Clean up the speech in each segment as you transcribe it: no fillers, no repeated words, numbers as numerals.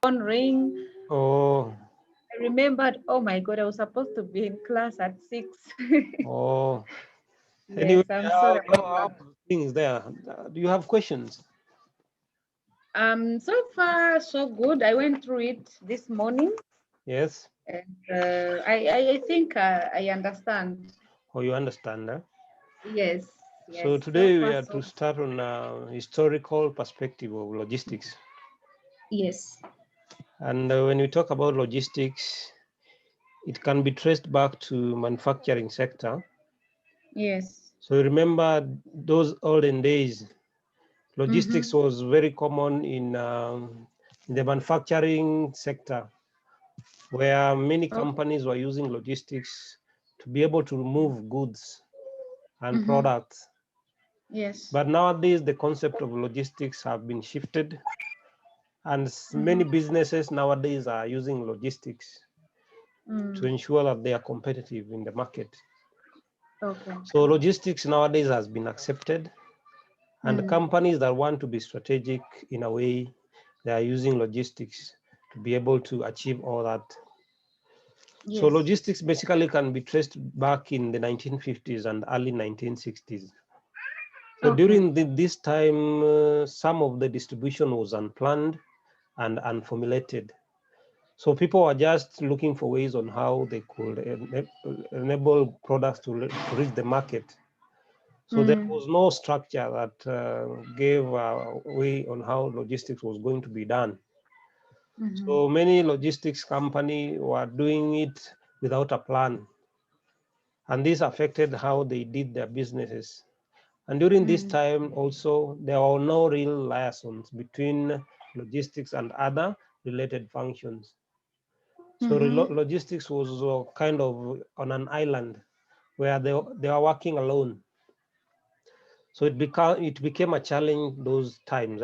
phone ring. Oh, I remembered, oh my God, I was supposed to be in class at 6. oh. Anyway, Yes, I'm sorry about how that. things there? Do you have questions? So far so good. I went through it this morning, Yes. and I think I understand. Or you understand, huh? Yes, yes. So So today we far are so to start on a historical perspective of logistics. yes. And when we talk about logistics, it can be traced back to manufacturing sector. Yes. So remember those olden days, logistics Mm-hmm. was very common in the manufacturing sector, where many Oh. companies were using logistics to be able to move goods and Mm-hmm. products. Yes. But nowadays, the concept of logistics have been shifted, and many Mm-hmm. businesses nowadays are using logistics to Mm. ensure that they are competitive in the market. Okay. So logistics nowadays has been accepted, and the Mm. companies that want to be strategic in a way, they are using logistics to be able to achieve all that. So Yes. logistics basically can be traced back in the 1950s and early 1960s. So Okay. during this time, some of the distribution was unplanned and unformulated. So people were just looking for ways on how they could enable products to reach the market. So there Mm. was no structure that gave a way on how logistics was going to be done. Mm-hmm. So many logistics company were doing it without a plan, and this affected how they did their businesses. And during this Mm. time also, there were no real liaisons between logistics and other related functions. So Mm-hmm. logistics was kind of on an island where they were working alone. So it became a challenge those times.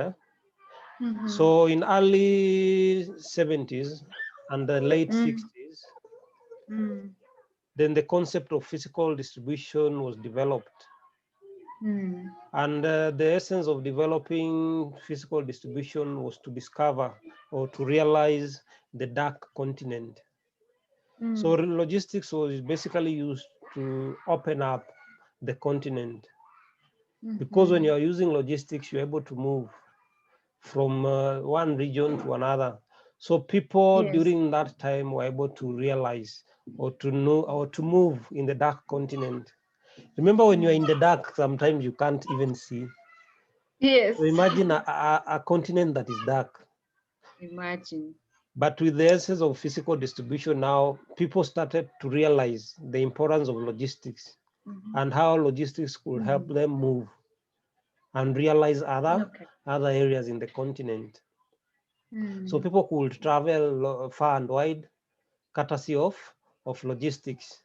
Mm-hmm. So in early 70s and the late Mm. 60s, Mm. then the concept of physical distribution was developed. Mm. And the essence of developing physical distribution was to discover or to realize the dark continent. So Mm. logistics was basically used to open up the continent, because when Mm-hmm. you are using logistics, you're able to move from one region to another. So people Yes. during that time were able to realize or to know or to move in the dark continent. Remember, when you're Mm. in the dark, sometimes you can't even see. Yes. So imagine a continent that is dark. Imagine. But with the essence of physical distribution now, people started to realize the importance of logistics Mm-hmm. and how logistics could help Mm. them move and realize Okay. other areas in the continent. So Mm. people could travel far and wide, courtesy of logistics.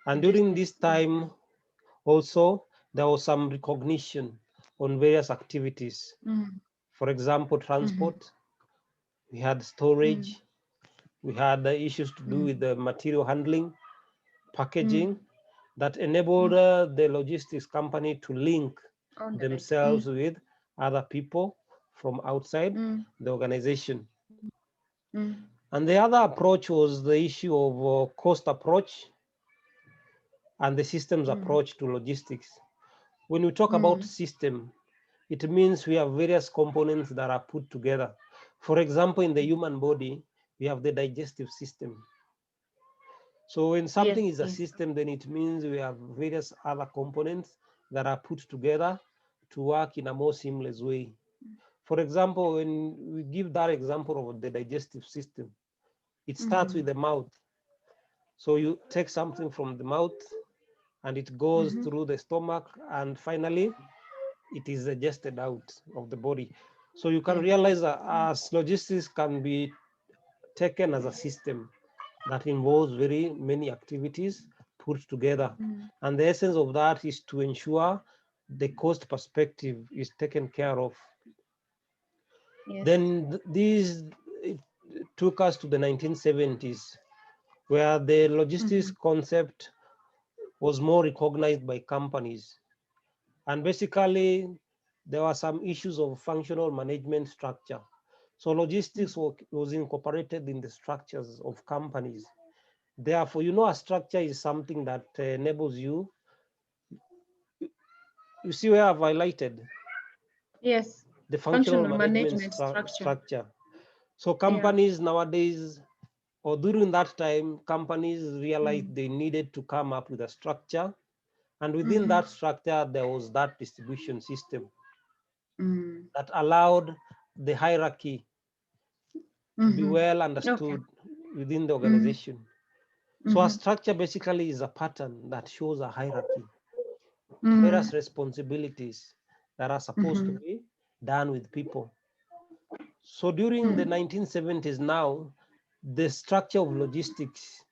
And during this Logistics. time, also, there was some recognition on various activities. Mm. For example, Mm-hmm. transport, we had Mm. storage, we had the issues to do with Mm. the material handling, Mm. packaging, that enabled Mm. the logistics company to link On the leg. themselves Mm. with other people from outside Mm. the organization. Mm. And the other approach was the issue of cost approach and the systems Mm. approach to logistics. When we talk about Mm. system, it means we have various components that are put together. For example, in the human body, we have the digestive system. So when something Yes. is a Yes. system, then it means we have various other components that are put together to work in a more seamless way. For example, when we give that example of the digestive system, it starts Mm-hmm. with the mouth. So you take something from the mouth and it goes Mm-hmm. through the stomach, and finally it is digested out of the body. So you can Yes. realize that as logistics can be taken as a system that involves very many activities put together. Mm. And the essence of that is to ensure the cost perspective is taken care of. Yes. Then these took us to the 1970s, where the logistics Mm-hmm. concept was more recognized by companies. And basically, there were some issues of functional management structure. So logistics was incorporated in the structures of companies. Therefore, a structure is something that enables you. You see where I've highlighted Yes. the functional Functional management management structure. structure. So Yeah. companies nowadays, or during that time, companies realized Mm. they needed to come up with a structure. And within that structure, there was that distribution system Mm. that allowed the hierarchy to be well Okay. understood within the Mm. organization. So a structure basically is a pattern that shows a hierarchy, Mm. various responsibilities that are supposed to be done with people. So during the 1970s now, the structure of logistics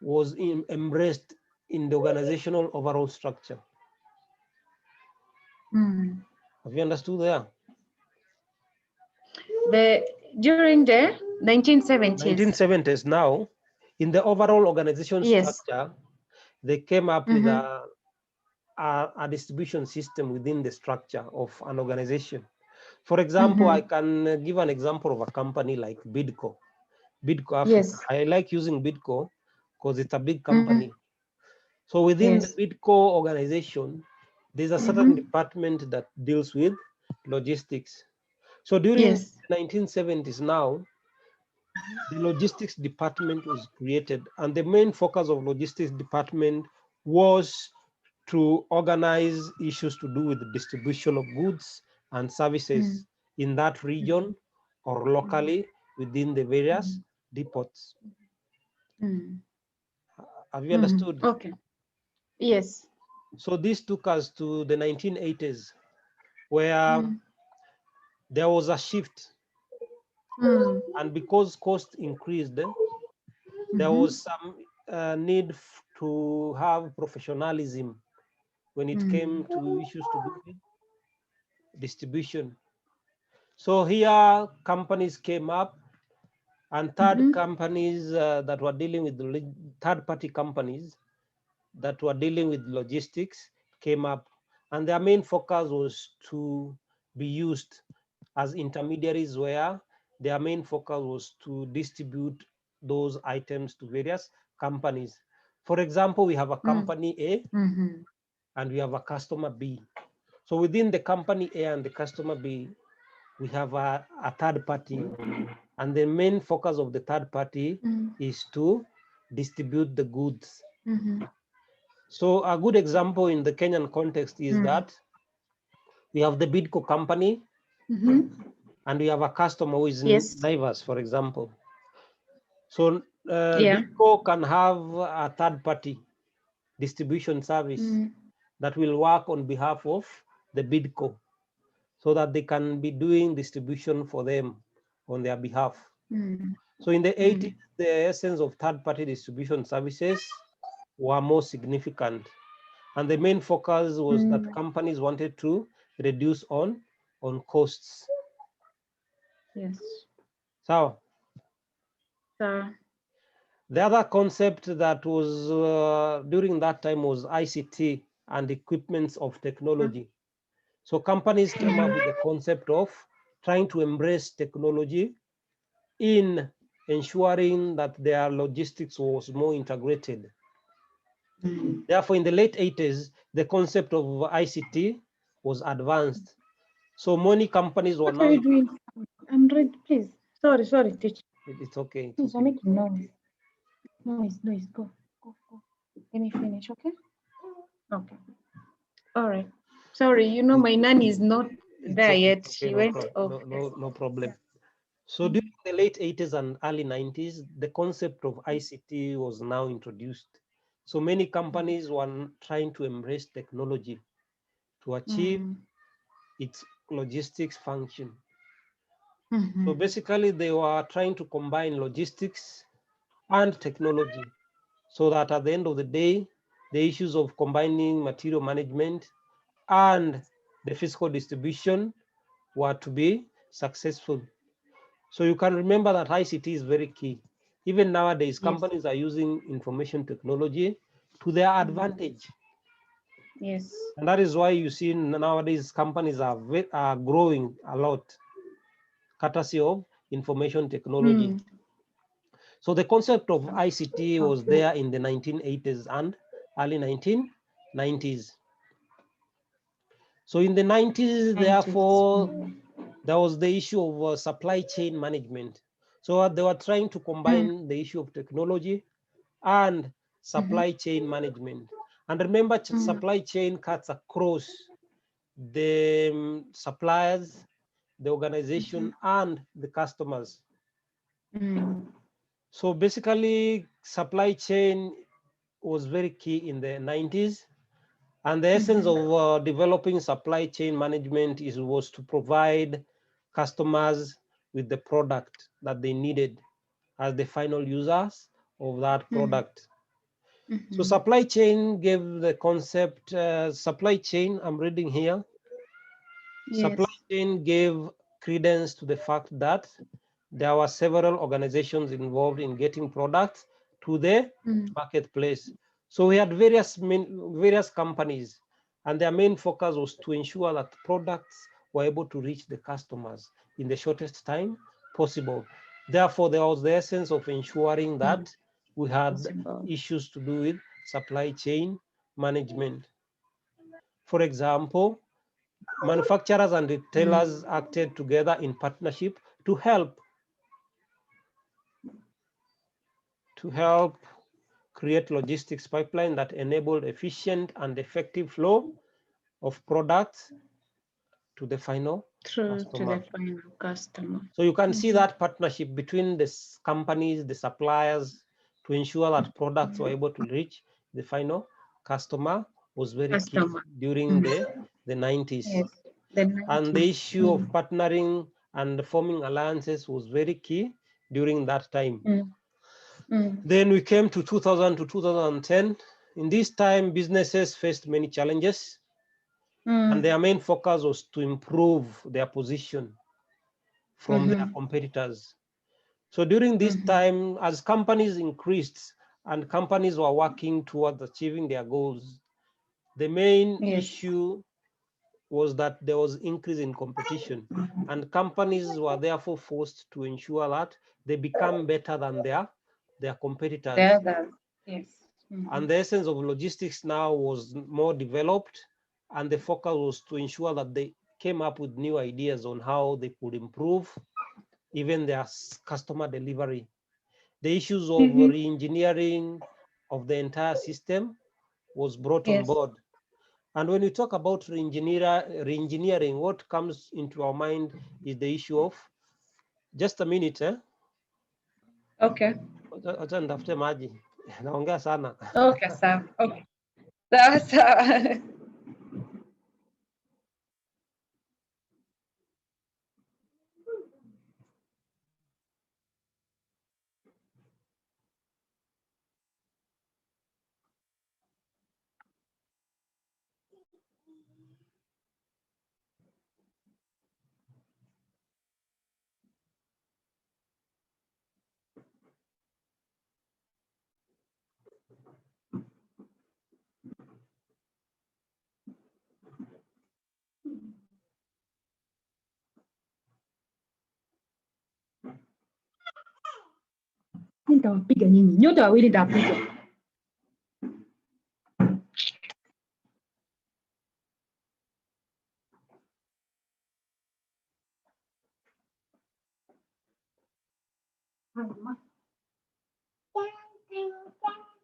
was embraced in the organizational overall structure. Mm. Have you understood there? During the 1970s. 1970s now, in the overall organization Yes. structure, they came up with a distribution system within the structure of an organization. For example, I can give an example of a company like Bidco, Bidco Africa. Yes. I like using Bidco because it's a big company. So within the Yes. Bidco organization, there's a certain department that deals with logistics. So during Yes. the 1970s now, the logistics department was created, and the main focus of logistics department was to organize issues to do with the distribution of goods and services in that region or locally within the various depots. Have you understood? Okay. Yes. So this took us to the 1980s, where there was a shift, and because cost increased, there was some need to have professionalism when it came to issues to do with distribution. So here companies came up, and third companies that were dealing with third party companies that were dealing with logistics came up, and their main focus was to be used as intermediaries, where their main focus was to distribute those items to various companies. For example, we have a company A and we have a customer B. So within the company A and the customer B, we have a third party, and the main focus of the third party is to distribute the goods. So a good example in the Kenyan context is that we have the Bidco company and we have a customer who is in Yes. Naivas, for example. So Yeah. Bidco can have a third party distribution service that will work on behalf of the Bidco so that they can be doing distribution for them on their behalf. So in the 80s, the essence of third party distribution services were more significant. And the main focus was that companies wanted to reduce on costs. Yes. So the other concept that was during that time was ICT and equipments of technology. So companies came up with the concept of trying to embrace technology in ensuring that their logistics was more integrated. Therefore, in the late 80s, the concept of ICT was advanced. So many companies were What are now. you doing? I'm ready, please. Sorry, teacher. It's okay. It's Please, you're okay. making noise. Noise. Go. Let me finish, okay? Okay. All right. Sorry, my nanny is not It's there okay. yet. It's okay. She No went problem. off. No problem. So during the late 80s and early 90s, the concept of ICT was now introduced. So many companies were trying to embrace technology to achieve its logistics function. So basically, they were trying to combine logistics and technology so that at the end of the day, the issues of combining material management and the physical distribution were to be successful. So you can remember that ICT is very key. Even nowadays, Yes. companies are using information technology to their advantage. Yes. And that is why you see nowadays companies are growing a lot. courtesy of information technology. So the concept of ICT was there in the 1980s and early 1990s. So in the 90s, therefore, there was the issue of supply chain management. So they were trying to combine the issue of technology and supply chain management. And remember, supply chain cuts across the suppliers, the organization, and the customers. So basically, supply chain was very key in the 90s. And the essence of developing supply chain management was to provide customers with the product that they needed as the final users of that product. So supply chain gave the concept, supply chain, I'm reading here, supply chain gave credence to the fact that there were several organizations involved in getting products to the marketplace. So we had various companies, and their main focus was to ensure that products were able to reach the customers in the shortest time possible. Therefore, there was the essence of ensuring that we had issues to do with supply chain management. For example, manufacturers and retailers acted together in partnership to help create logistics pipeline that enabled efficient and effective flow of products to the final customer. So you can see that partnership between the companies, the suppliers, to ensure that products were able to reach the final customer was very key during the 90s. And the issue of partnering and forming alliances was very key during that time. Then we came to 2000 to 2010. In this time, businesses faced many challenges, and their main focus was to improve their position from their competitors. So during this time, as companies increased and companies were working towards achieving their goals, the main issue was that there was increase in competition, and companies were therefore forced to ensure that they become better than their competitors. And the essence of logistics now was more developed, and the focus was to ensure that they came up with new ideas on how they could improve even their customer delivery. The issues of re-engineering of the entire system was brought on board. And when we talk about re-engineering, what comes into our mind is the issue of, just a minute, Okay. acha nitafute maji. Naongea sana. Okay, sawa. Okay. Sawa sawa. Nitawapiga nyinyi nyote wawili, nitawapiga.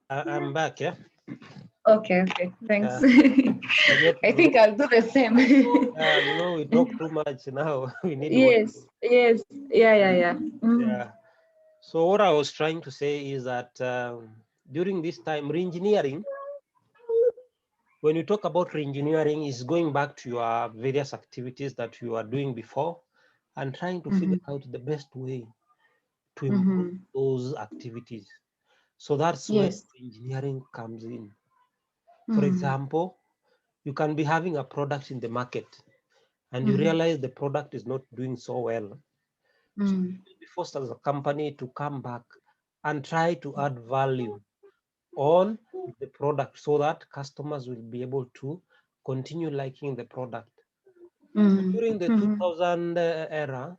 I'm back, yeah. Okay, thanks. I think You I'll do the same. know, we talk too much now. We need yes, yeah. Yeah. So what I was trying to say is that during this time, re-engineering, when you talk about re-engineering, is going back to your various activities that you are doing before and trying to figure out the best way to improve those activities. So that's where engineering comes in. For example, you can be having a product in the market and you realize the product is not doing so well. So you'll be forced as a company to come back and try to add value on the product so that customers will be able to continue liking the product. So during the 2000 era,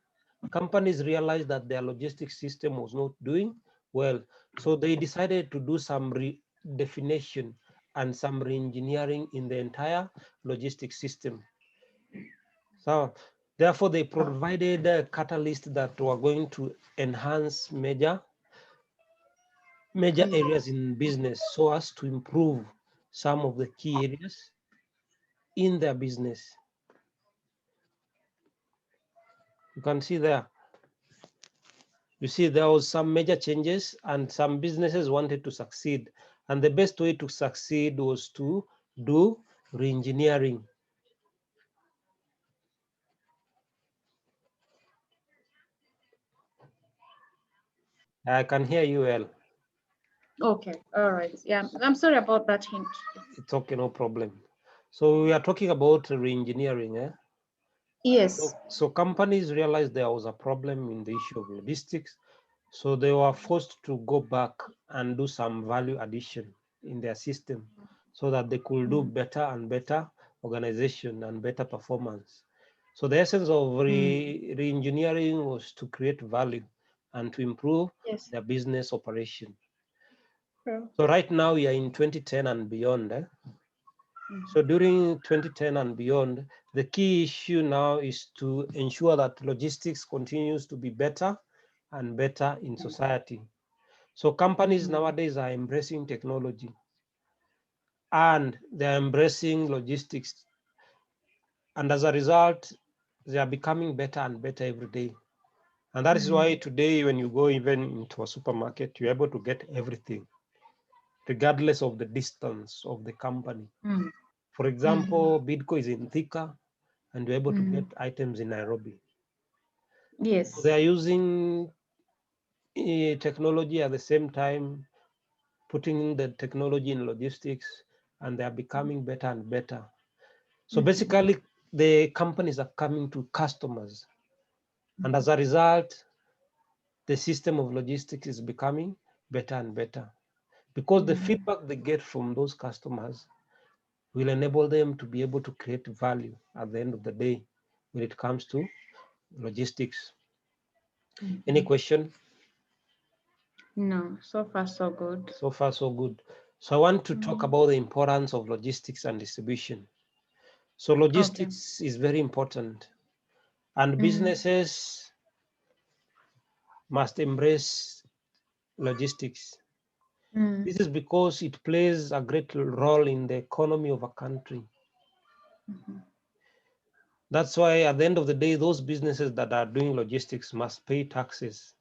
companies realized that their logistics system was not doing well. So they decided to do some redefinition and some re-engineering in the entire logistics system. So therefore, they Oh, provided a catalyst that were going to enhance major mm, areas in business so as to improve some of the key areas in their business. You can see there. You see, there was some major changes and some businesses wanted to succeed. And the best way to succeed was to do re-engineering. I can hear you well. okay, all right. Yeah, I'm sorry about that hint. It's okay, no problem. So we are talking about re-engineering. Yes. So companies realized there was a problem in the issue of logistics. So they were forced to go back and do some value addition in their system so that they could do Mm, better and better organization and better performance. So the essence of mm, re-engineering was to create value and to improve yes. their business operation. Sure. So right now we are in 2010 and beyond. Mm, So during 2010 and beyond, the key issue now is to ensure that logistics continues to be better and better in society. So companies mhm, nowadays are embracing technology and they're embracing logistics. And as a result, they are becoming better and better every day. And that is why mm, today, when you go even into a supermarket, you're able to get everything, regardless of the distance of the company. mm, For mm, example, Bidco is in Thika, and you're able to get mm. items in Nairobi. So they Yes. are using technology at the same time, putting the technology in logistics, and they are becoming better and better. So Mhm, basically, the companies are coming to customers, and as mhm, a result, the system of logistics is becoming better and better because the mhm, feedback they get from those customers will enable them to be able to create value at the end of the day when it comes to logistics. Any mhm. question? No, so far so good. So far, so good. So I want to talk Mm, about the importance of logistics and distribution. So okay. logistics is very important, and Mm, businesses must embrace logistics. mm, This is because it plays a great role in the economy of a country. mhm. That's why at the end of the day, those businesses that are doing logistics must pay taxes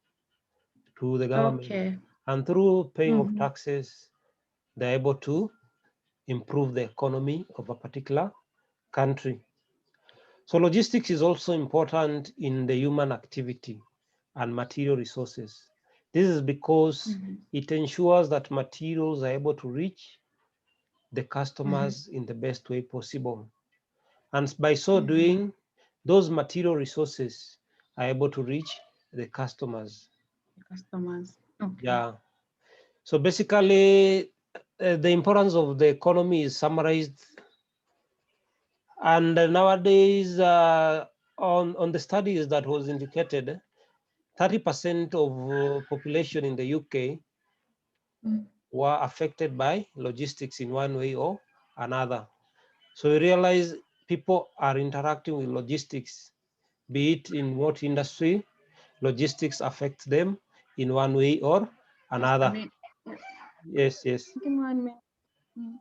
to the government. Okay. And through paying of Mhm, taxes, they're able to improve the economy of a particular country. So logistics is also important in the human activity and material resources. This is because mhm, it ensures that materials are able to reach the mhm, customers in the best way possible. And by so mhm. doing, those material resources are able to reach the customers. The customers. Okay. Yeah. So basically, the importance of the economy is summarized. And nowadays, on the studies that was indicated, 30% of population in the UK Mm, were affected by logistics in one way or another. So we realize people are interacting with logistics, be it in what industry, logistics affects them in one way or just a another. minute. Yeah, Yes, yes. give me 1 minute. Mm.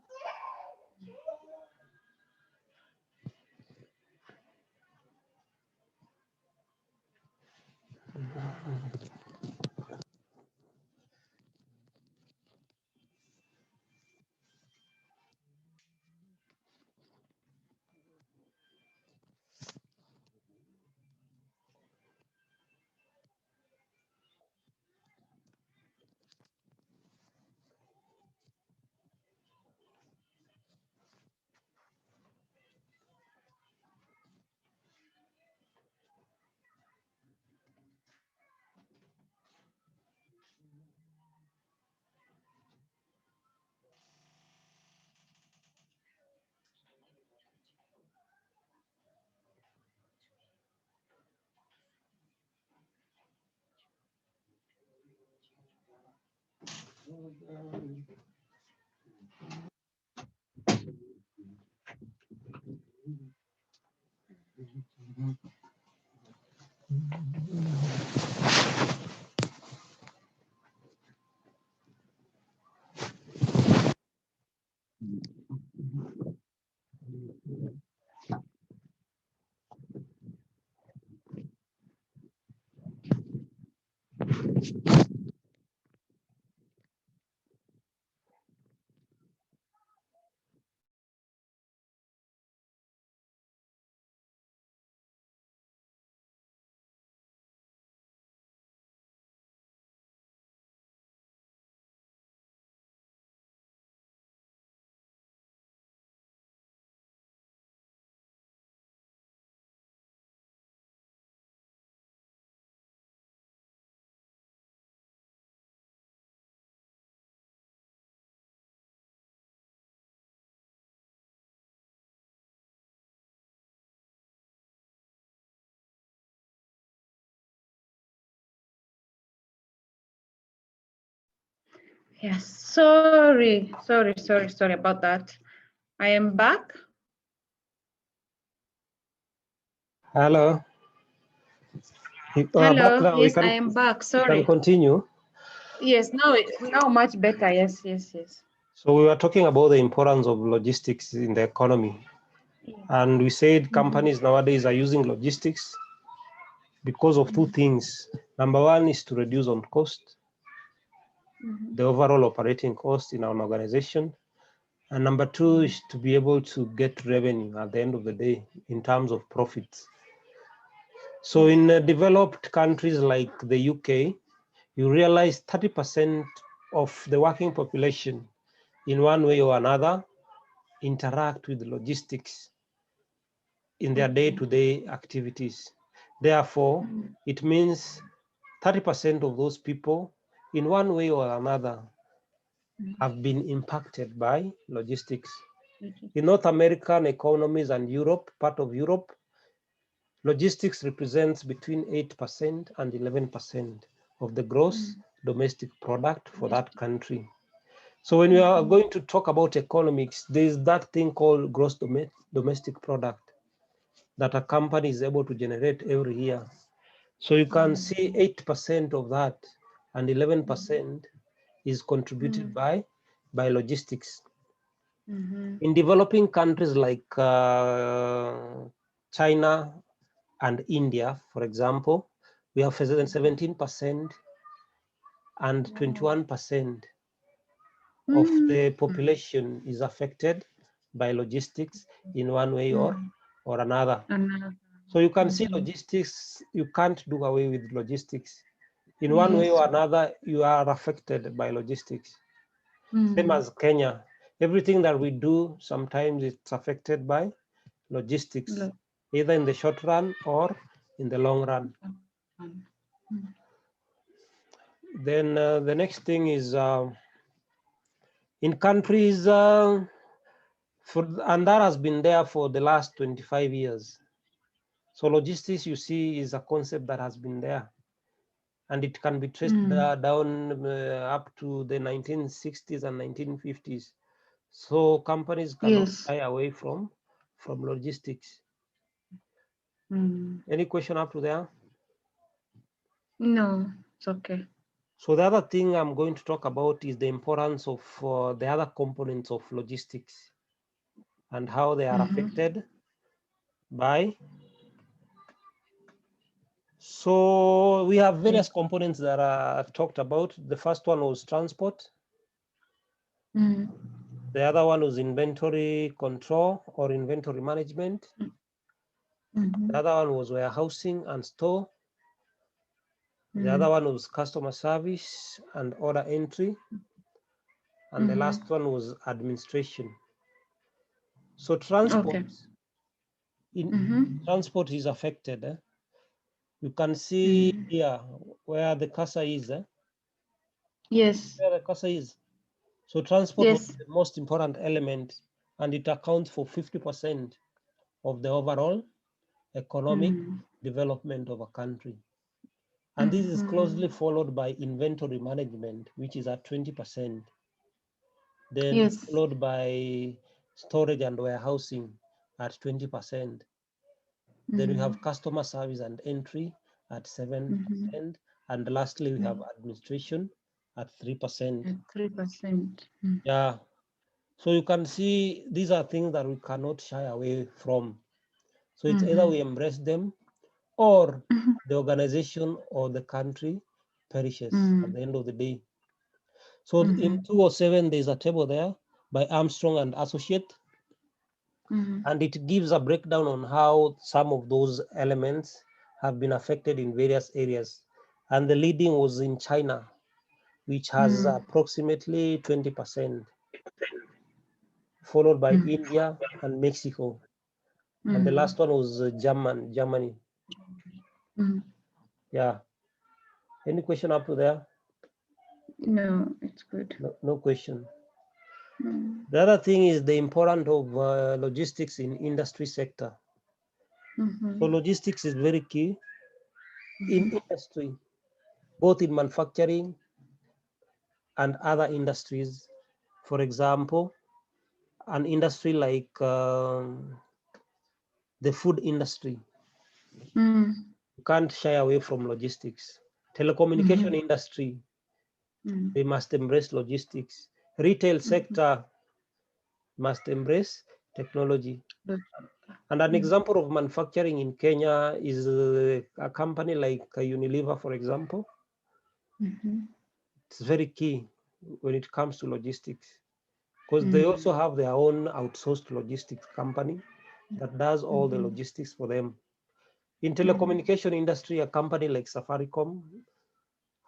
Yes, sorry about that. I am back. Hello. Back Hello, now. yes, I am back. We can Sorry. continue. Yes, now much better. Yes. So we were talking about the importance of logistics in the economy. Yes. And we said companies nowadays are using logistics because of two things. Number one is to reduce on cost, the overall operating cost in an organization. And number two is to be able to get revenue at the end of the day in terms of profits. So in developed countries like the UK, you realize 30% of the working population in one way or another interact with logistics in their day-to-day activities. Therefore, it means 30% of those people in one way or another have been impacted by logistics. In North American economies and Europe, part of Europe, logistics represents between 8% and 11% of the gross domestic product for that country. So when we are going to talk about economics, there's that thing called gross domestic product that a company is able to generate every year. So you can see 8% of that and 11% is contributed by logistics. In developing countries like China and India, for example, we have 17% and 21% of the population is affected by logistics in one way or another. So you can see logistics, you can't do away with logistics. In one way or another, you are affected by logistics. Same as Kenya. Everything that we do, sometimes it's affected by logistics, either in the short run or in the long run. Then the next thing is in countries, and that has been there for the last 25 years. So logistics, you see, is a concept that has been there. And it can be traced down up to the 1960s and 1950s. So companies cannot shy away from logistics. Any question up to there? No, it's okay. So the other thing I'm going to talk about is the importance of the other components of logistics and how they are affected by. So we have various components that are talked about. The first one was transport. The other one was inventory control or inventory management. The other one was warehousing and store. The other one was customer service and order entry. And the last one was administration. So transport, transport is affected. You can see here where the cursor is. Yes. Where the cursor is. So transport was the most important element, and it accounts for 50% of the overall economic development of a country. And this is closely followed by inventory management, which is at 20%. Then Yes. followed by storage and warehousing at 20%. Then we have customer service and entry at 7%. And lastly, we have administration at 3%. At 3%. Yeah. So you can see these are things that we cannot shy away from. So it's either we embrace them or the organization or the country perishes at the end of the day. So in 207, there's a table there by Armstrong and Associate, and it gives a breakdown on how some of those elements have been affected in various areas. And the leading was in China, which has approximately 20%, followed by India and Mexico. And the last one was Germany. Yeah. Any question up to there? No, it's good. No question. The other thing is the importance of logistics in industry sector. So logistics is very key in industry, both in manufacturing and other industries. For example, an industry like the food industry, you can't shy away from logistics. Telecommunication industry, they must embrace logistics. Retail sector must embrace technology. And an example of manufacturing in Kenya is a company like Unilever, for example. It's very key when it comes to logistics, because they also have their own outsourced logistics company that does all the logistics for them. In telecommunication industry, a company like Safaricom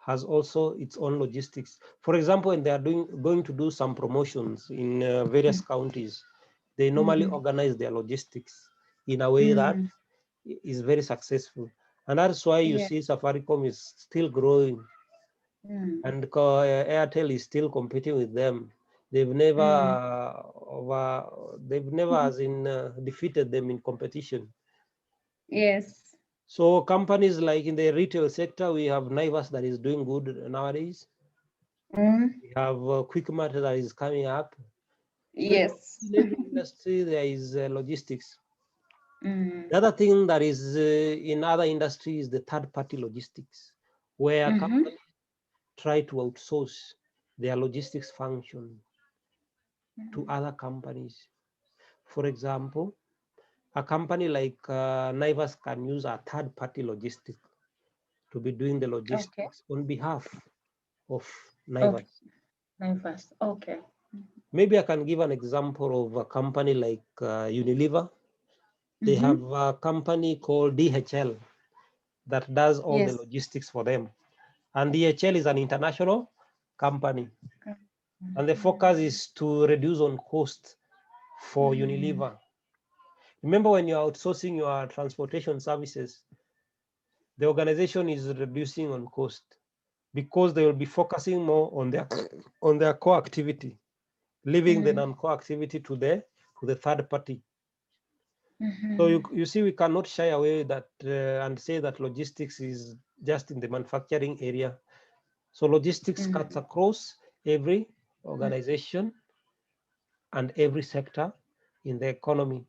has also its own logistics. For example, when they are going to do some promotions in various counties, they normally organize their logistics in a way that is very successful. And that's why you see Safaricom is still growing, and Airtel is still competing with them. They've never as in defeated them in competition. Yes. So companies like in the retail sector, we have Naivas that is doing good nowadays. We have Quickmart that is coming up. Yes. In every industry, there is logistics. The other thing that is in other industries is the third-party logistics, where companies try to outsource their logistics function to other companies. For example, a company like Naivas can use a third-party logistics to be doing the logistics on behalf of Naivas. Naivas. Okay. Maybe I can give an example of a company like Unilever. They have a company called DHL that does all the logistics for them. And DHL is an international company. And the focus is to reduce on cost for Unilever. Remember, when you're outsourcing your transportation services, the organization is reducing on cost because they will be focusing more on their core activity, leaving the non-core activity to the third party. So you see, we cannot shy away that and say that logistics is just in the manufacturing area. So logistics cuts across every organization and every sector in the economy.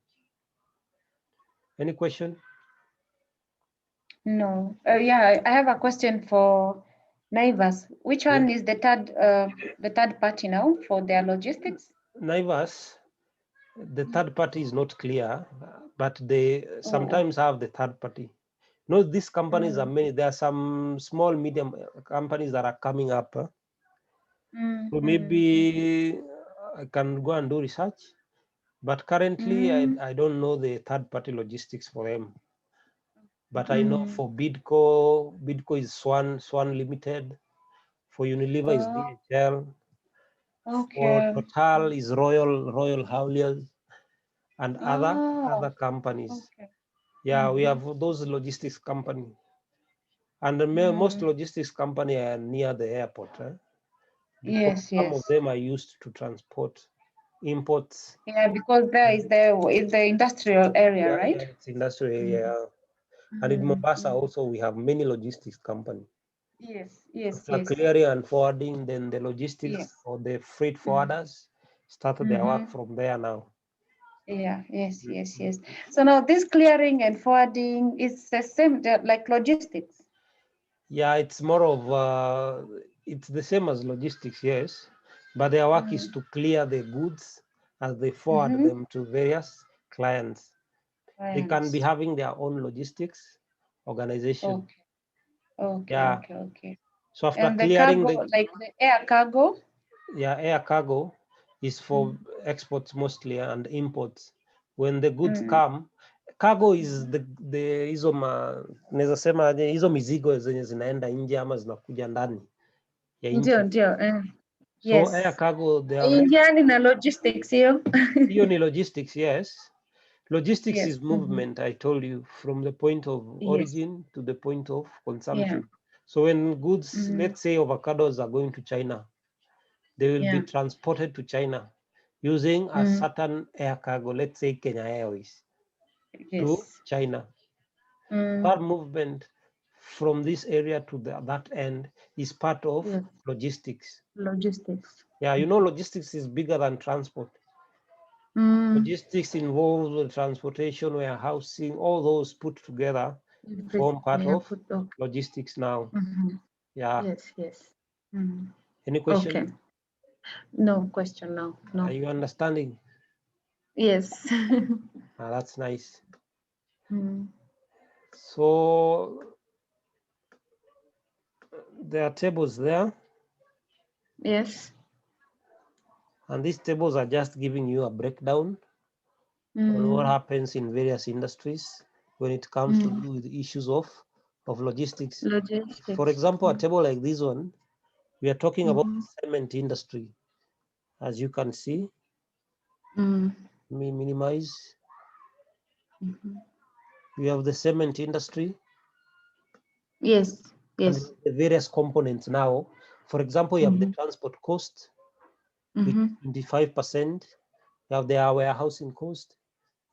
Any question? No. Yeah, I have a question for Naivas. Which one is the third party now for their logistics? Naivas, the third party is not clear, but they sometimes have the third party. No, these companies are many. There are some small, medium companies that are coming up. So maybe I can go and do research, but currently I don't know the third party logistics for them. But I know for Bidco is Swan Limited. For Unilever is DHL. For Total is Royal Hauliers and other companies. Yeah, we have those logistics company, and most logistics company are near the airport, because some of them are used to transport imports. Yeah, because there is the industrial area, right? Yeah, it's industrial area. And in Mombasa also, we have many logistics companies. Yes, yes, After yes, clearing and forwarding, then the yes. logistics or the freight forwarders started their work from there now. Yeah, yes, yes, yes. So now this clearing and forwarding is the same like logistics. Yeah, it's more of it's the same as logistics, yes, but their work is to clear the goods as they forward them to various clients. They can be Clients. having their own logistics organization. Okay, okay, Yeah. okay, okay. So after And the clearing cargo, the like the air cargo. air cargo is for exports mostly and imports. When the goods come, cargo is the hizo naweza sema aje, hizo mizigo zenye zinaenda nje ama zinakuja ndani ya Ndio, nchi. ndio. So air Yes. cargo, they are Indiani na logistics hiyo. hiyo ni logistics, yes. Logistics Yes. is movement, I told you, from the point of Yes. origin to the point of Yeah. consumption. So when goods, let's say avocados are going to China, they will be Yeah. transported to China using a certain air cargo, let's say Kenya Airways, to Yes. China. That movement from this area to that end is part of logistics. Logistics. Yeah, you know, logistics is bigger than transport. Logistics involves the transportation, warehousing, all those put together form part of logistics now. Yeah. Yes, yes. Any question? Okay. No question now. No. Are you understanding? Yes. That's nice. So there are tables there. Yes. And these tables are just giving you a breakdown on what happens in various industries when it comes to do with issues of logistics. For Logistics. example, a table like this one, we are talking about the cement industry. As you can see, let me minimize. We have the cement industry. Yes. And Yes. the various components now. For example, you have the transport cost, which 25%. You have the warehousing cost,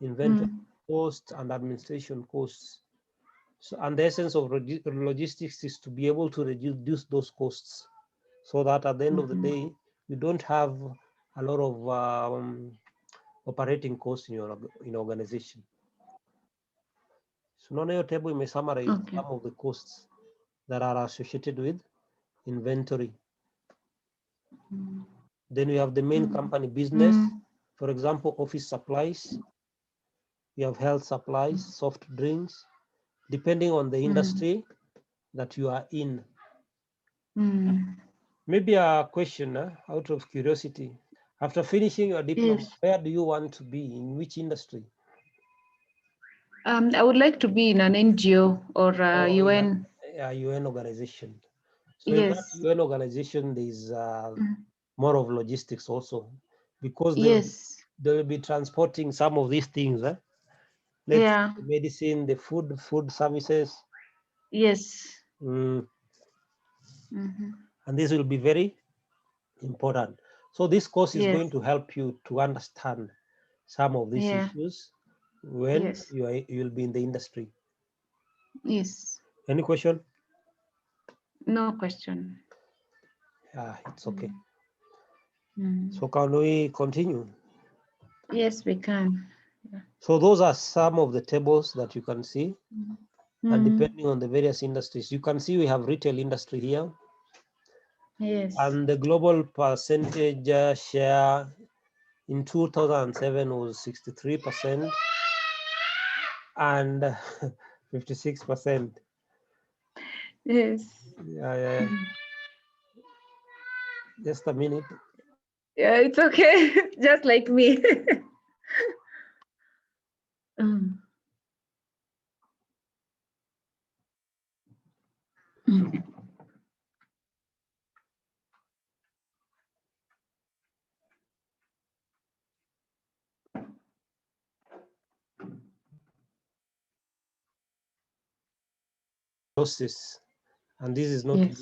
inventory cost, and administration costs. So, and the essence of logistics is to be able to reduce those costs so that at the end of the day, you don't have a lot of operating costs in your organization. So, unaona hiyo table imesummarize some of the costs that are associated with inventory. Then we have the main company business. For example, office supplies. We have health supplies, soft drinks, depending on the industry that you are in. Maybe a question out of curiosity. After finishing your diploma, where do you want to be? In which industry? I would like to be in an NGO or a UN. A UN organization. So in that Yes. UN organization, there is more of logistics also, because they will be transporting some of these things. Let's say the medicine, the food services. Yes. And this will be very important. So this course is going to help you to understand some of these issues when you'll be in the industry. Yes. Any question? No question. Yeah, it's okay. So can we continue? Yes, we can. So those are some of the tables that you can see. And depending on the various industries, you can see we have retail industry here. Yes. And the global percentage share in 2007 was 63% and 56%. Yes. Yeah. Just a minute. Yeah, it's okay. Just like me. Losses, and this is not good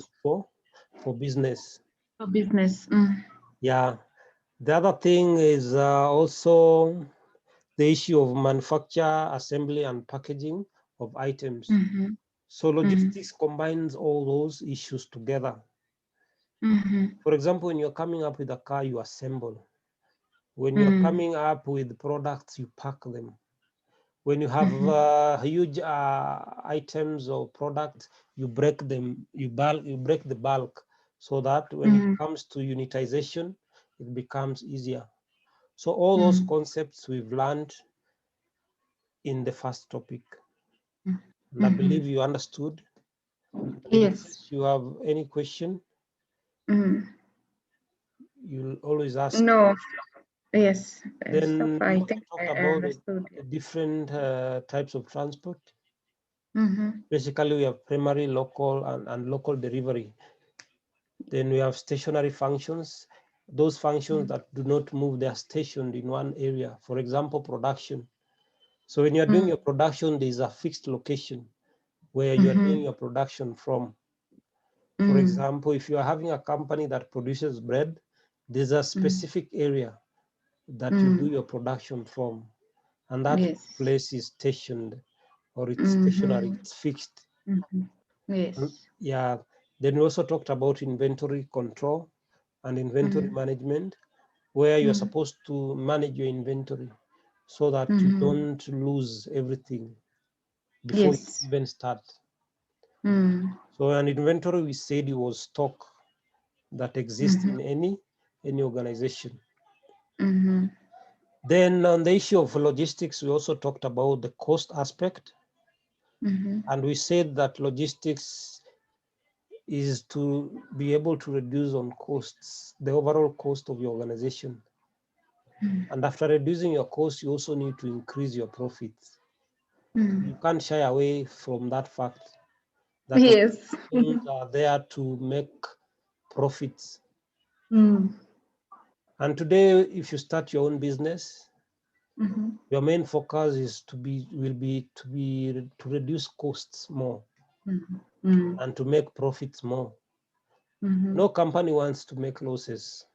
for business. For business. Yeah. The other thing is also the issue of manufacture, assembly, and packaging of items. Mm-hmm. So logistics combines all those issues together. Mm-hmm. For example, when you're coming up with a car, you assemble. When you're coming up with products, you pack them. When you have huge items or products, you break them, you break the bulk, so that when it comes to unitization, it becomes easier. So all those concepts we've learned in the first topic, and I believe you understood. In Yes. case you have any question, you'll always ask. No. Yes. So Then far, we I also think talked I about understood. the different types of transport. Mm-hmm. Basically, we have primary, local, and local delivery. Then we have stationary functions, those functions that do not move, they are stationed in one area. For example, production. So when you're doing your production, there's a fixed location where you are doing your production from. For example, if you are having a company that produces bread, there's a specific area that you do your production from, and that Yes. place is stationed, or it's stationary, it's fixed. Yes. Yeah. Then we also talked about inventory control and inventory management, where you're supposed to manage your inventory so that you don't lose everything before you Yes. even start. So an inventory, we said, it was stock that exists in any organization. Then on the issue of logistics, we also talked about the cost aspect. And we said that logistics is to be able to reduce on costs, the overall cost of your organization. And after reducing your costs, you also need to increase your profits. You can't shy away from that fact that Yes. organizations are there to make profits. And today, if you start your own business, your main focus is to reduce costs more and to make profits more. No company wants to make losses.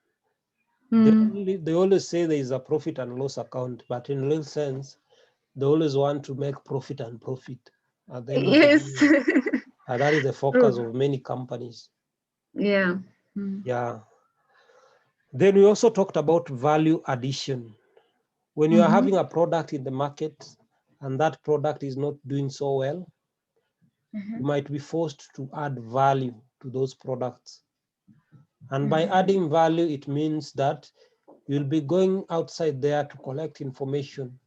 They always say there is a profit and loss account, but in real sense, they always want to make profit and profit at the end of the Yes. day. And that is the focus True. of many companies. Yeah. Yeah. Then we also talked about value addition. When you are having a product in the market and that product is not doing so well, you might be forced to add value to those products. And by adding value, it means that you'll be going outside there to collect information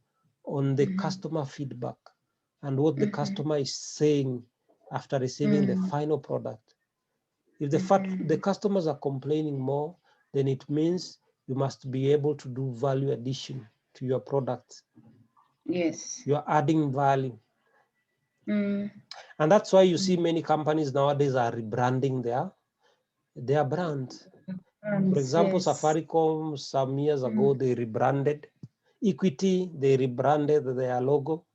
on the customer feedback and what the customer is saying after receiving the final product. If the customers are complaining more, then it means you must be able to do value addition to your product. Yes. You're adding value. And that's why you see many companies nowadays are rebranding their brand. For example, Yes. Safaricom, some years ago, they rebranded. Equity, they rebranded their logo,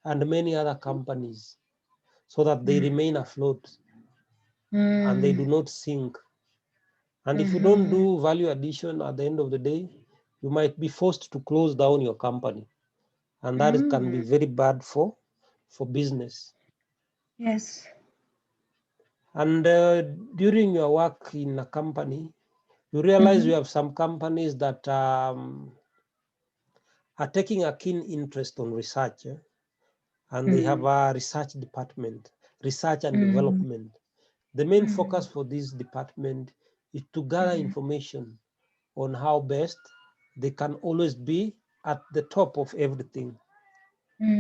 and many other companies, so that they remain afloat and they do not sink. And if you don't do value addition at the end of the day, you might be forced to close down your company. And that can be very bad for business. Yes. And during your work in a company, you realize you have some companies that are taking a keen interest on research, and they have a research department, research and development. The main focus for this department is to gather information on how best they can always be at the top of everything.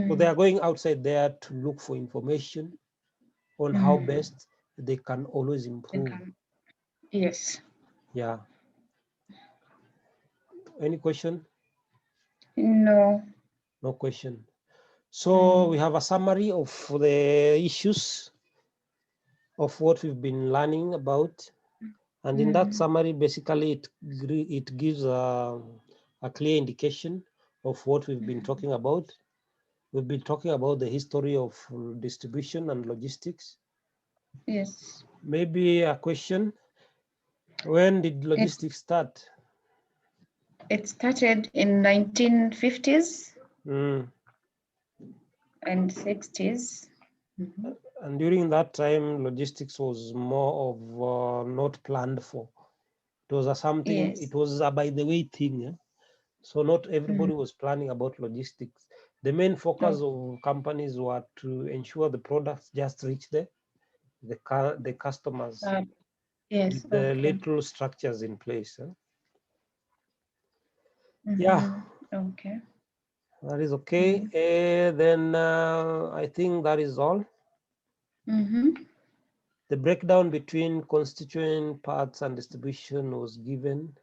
So they are going outside there to look for information on how best they can always improve. Yes. Yeah. Any question? No. No question. So we have a summary of the issues of what we've been learning about. And in that summary, basically, it gives a clear indication of what we've been talking about. We've been talking about the history of distribution and logistics. Yes. Maybe a question: when did It logistics start? it started in 1950s. Mm. and 60s. And during that time, logistics was more of not planned for. It was something, Yes. it was a by the way thing. Yeah? So not everybody was planning about logistics. The main focus of companies were to ensure the products just reach the customers Yes. with the Okay. little structures in place. Yeah, Okay. that is okay. Then I think that is all. The breakdown between constituent parts and distribution was given.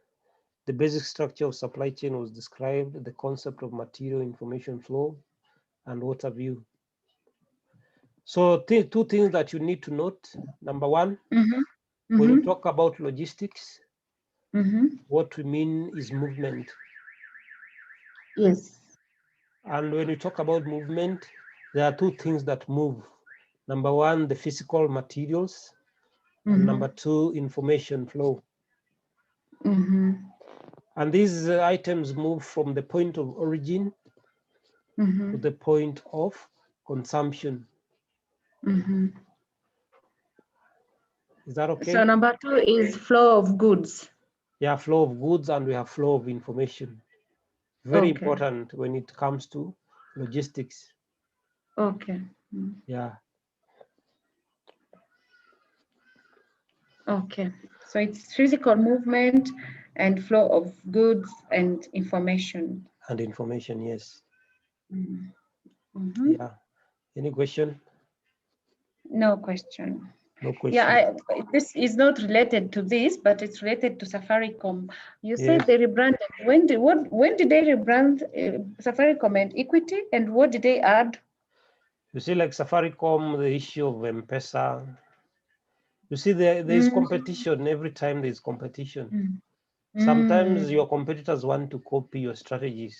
The basic structure of supply chain was described. The concept of material information flow and water view. So two things that you need to note. Number one, when you talk about logistics, what we mean is movement. Yes. And when you talk about movement, there are two things that move. Number one, the physical materials, and number two, information flow. And these items move from the point of origin to the point of consumption. Is that okay? So number 2 is flow of goods. Yeah, flow of goods, and we have flow of information. Very important when it comes to logistics. Okay. Yeah. Okay. So it's physical movement and flow of goods and information. And information, yes. Mm-hmm. Yeah. Any question? No question. No question. Yeah, this is not related to this, but it's related to Safaricom. You said Yes. they rebranded. When did they rebrand Safaricom and Equity, and what did they add? You see, like Safaricom, the issue of M-Pesa. You see, there is competition. Every time there is competition. Sometimes your competitors want to copy your strategies.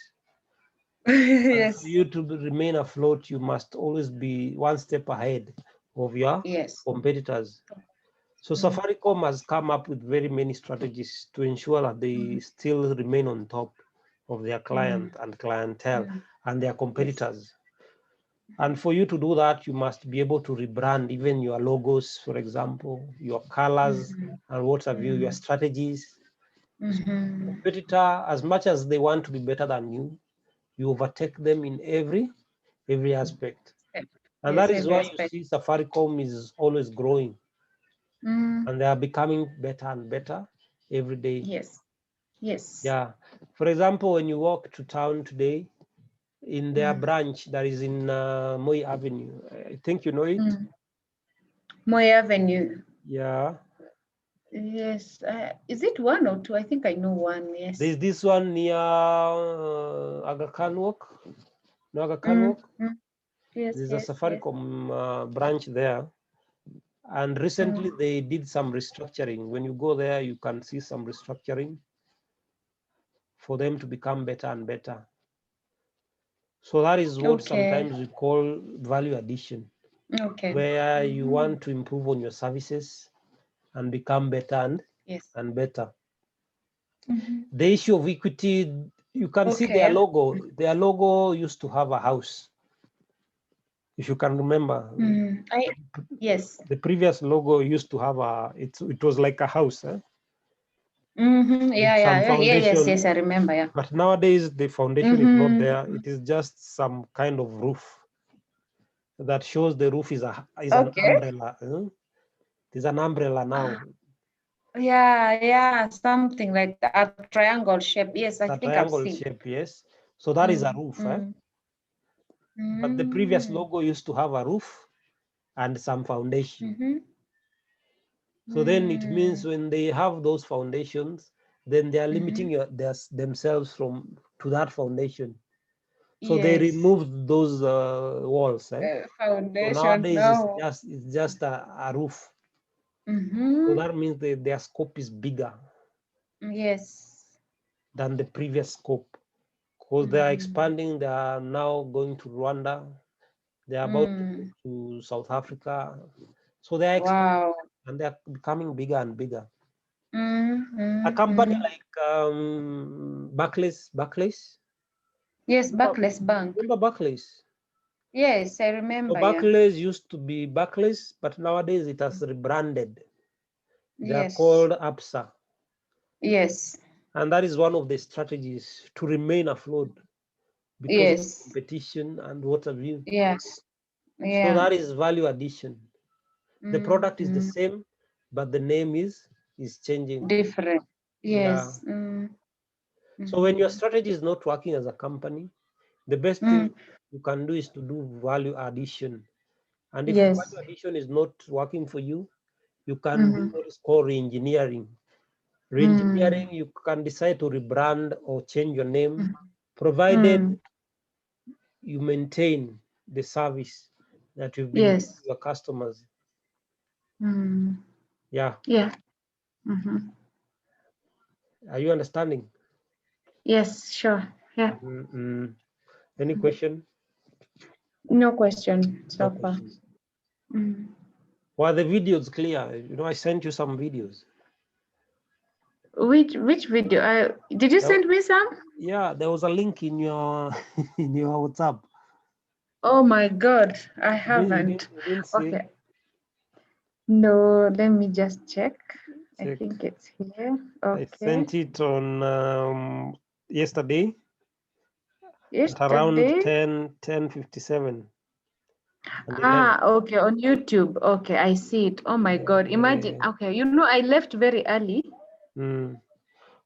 Yes. For you to remain afloat, you must always be one step ahead of your competitors. So Safaricom has come up with very many strategies to ensure that they still remain on top of their client and clientele and their competitors. And for you to do that, you must be able to rebrand even your logos, for example, your colors, and what have you, your strategies. So competitor, as much as they want to be better than you overtake them in every aspect. And that is why you see Safaricom is always growing. And they are becoming better and better every day. Yes. Yes. Yeah. For example, when you walk to town today, in their branch that is in Moi Avenue, I think you know it. Moi Avenue. Yeah. Yes. Is it one or two? I think I know one. Yes. There's this one near Aga Khan Walk. No, Aga Khan Walk. Yes. There's a Safaricom branch there. And recently they did some restructuring. When you go there, you can see some restructuring for them to become better and better. So that is what sometimes we call value addition, where you want to improve on your services and become better and better. The issue of Equity, you can see their logo. Their logo used to have a house, if you can remember. Yes. The previous logo used to have it was like a house. Yes, I remember. Yeah. But nowadays the foundation is not there. It is just some kind of roof that shows the roof is an umbrella. It is an umbrella now. Yeah, something like a triangle shape. Yes, I think I've triangle seen. shape, yes. So that is a roof. But the previous logo used to have a roof and some foundation. So then it means when they have those foundations, then they are limiting themselves to that foundation. So they removed those walls. Foundation. So nowadays it's just a roof. So that means their scope is bigger. Yes. Than the previous scope, because they are expanding. They are now going to Rwanda. They are about to go to South Africa. So they are expanding and they are becoming bigger and bigger. A company like Barclays. Yes, Barclays Bank. Remember Barclays? Yes, I So remember. Yeah. Barclays used to be Barclays, but nowadays it has rebranded. They are Yes. called ABSA. Yes. And that is one of the strategies to remain afloat because of Yes. competition and what have you. Yes. So Yeah. that is value addition. The product is the Mm. same, but the name is changing. Different. Yeah. Yes. Mm. So when your Mm-hmm. strategy is not working as a company, the best thing Mm. you can do is to do value addition. And if Yes. value addition is not working for you, you can do Mm-hmm. what is called re-engineering. Mm. Re-engineering, you can decide to rebrand or change your name, Mm. provided Mm. you maintain the service that you've been giving Yes. your customers. Mm. Yeah. Yeah. Mm-hmm. Are you understanding? Yes, sure. Yeah. Mm-mm. Any question? No question No so far. question. Mm. Were the videos clear? You know, I sent you some videos. Which video? Did you There- send me some? yeah, there was a link in your in your WhatsApp. Oh my God, I You didn't, haven't. you didn't see? Okay. No, let me just check. I Check. think it's here. I Okay. sent it on yesterday at around Yesterday. 10:57 and 11. Okay, on YouTube. Okay, I see it. Oh my Yeah, God. yeah, Imagine. yeah. Okay, I left very early. Mm.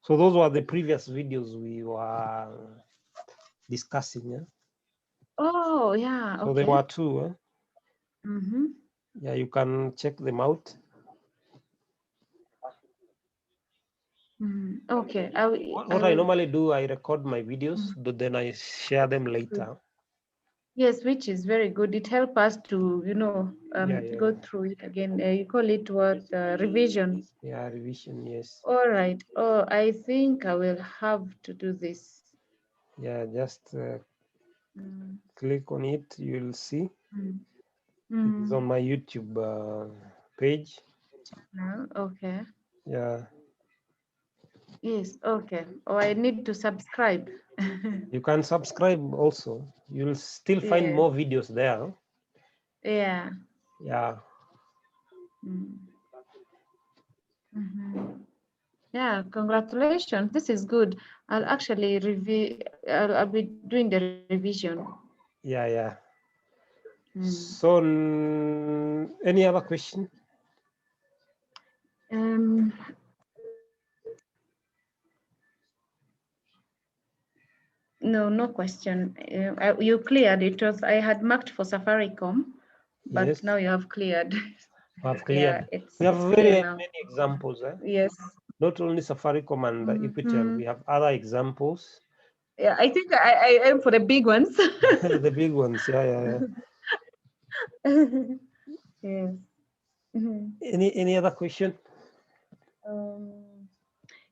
So those were the previous videos we were discussing. Yeah? Oh, yeah. So there Okay. were two. Mm-hmm. Yeah, you can check them out. Okay. What I I will. normally do, I record my videos, Mm. but then I share them later. Yes, which is very good. It helps us to, Yeah, go yeah, through it again. You call it what? Revision. yeah, revision, yes. All right. Oh, I think I will have to do this. Yeah, just Mm, click on it, you'll see. mm, It is on mm. my YouTube page. No, okay. Yeah, Yes, okay. Oh, I need to subscribe. you can subscribe also. You'll still find Yes, more videos there. yeah. Yeah, Mm, mhm. Yeah, congratulations. This is good. I'll actually review, I'll be doing the revision. yeah, yeah. Mm. So, any other question? Um, no, no question. You cleared it. Was I had marked for Safaricom, but Yes, now you have cleared. we have Yeah, cleared. We it's have clear very now. many examples. Yes. Not only Safaricom and Equitel, Hmm. we have other examples. Yeah, I think I aim for the big ones. The big ones. Yeah, yeah, yeah. Yes. Mhm. Any other question? Um,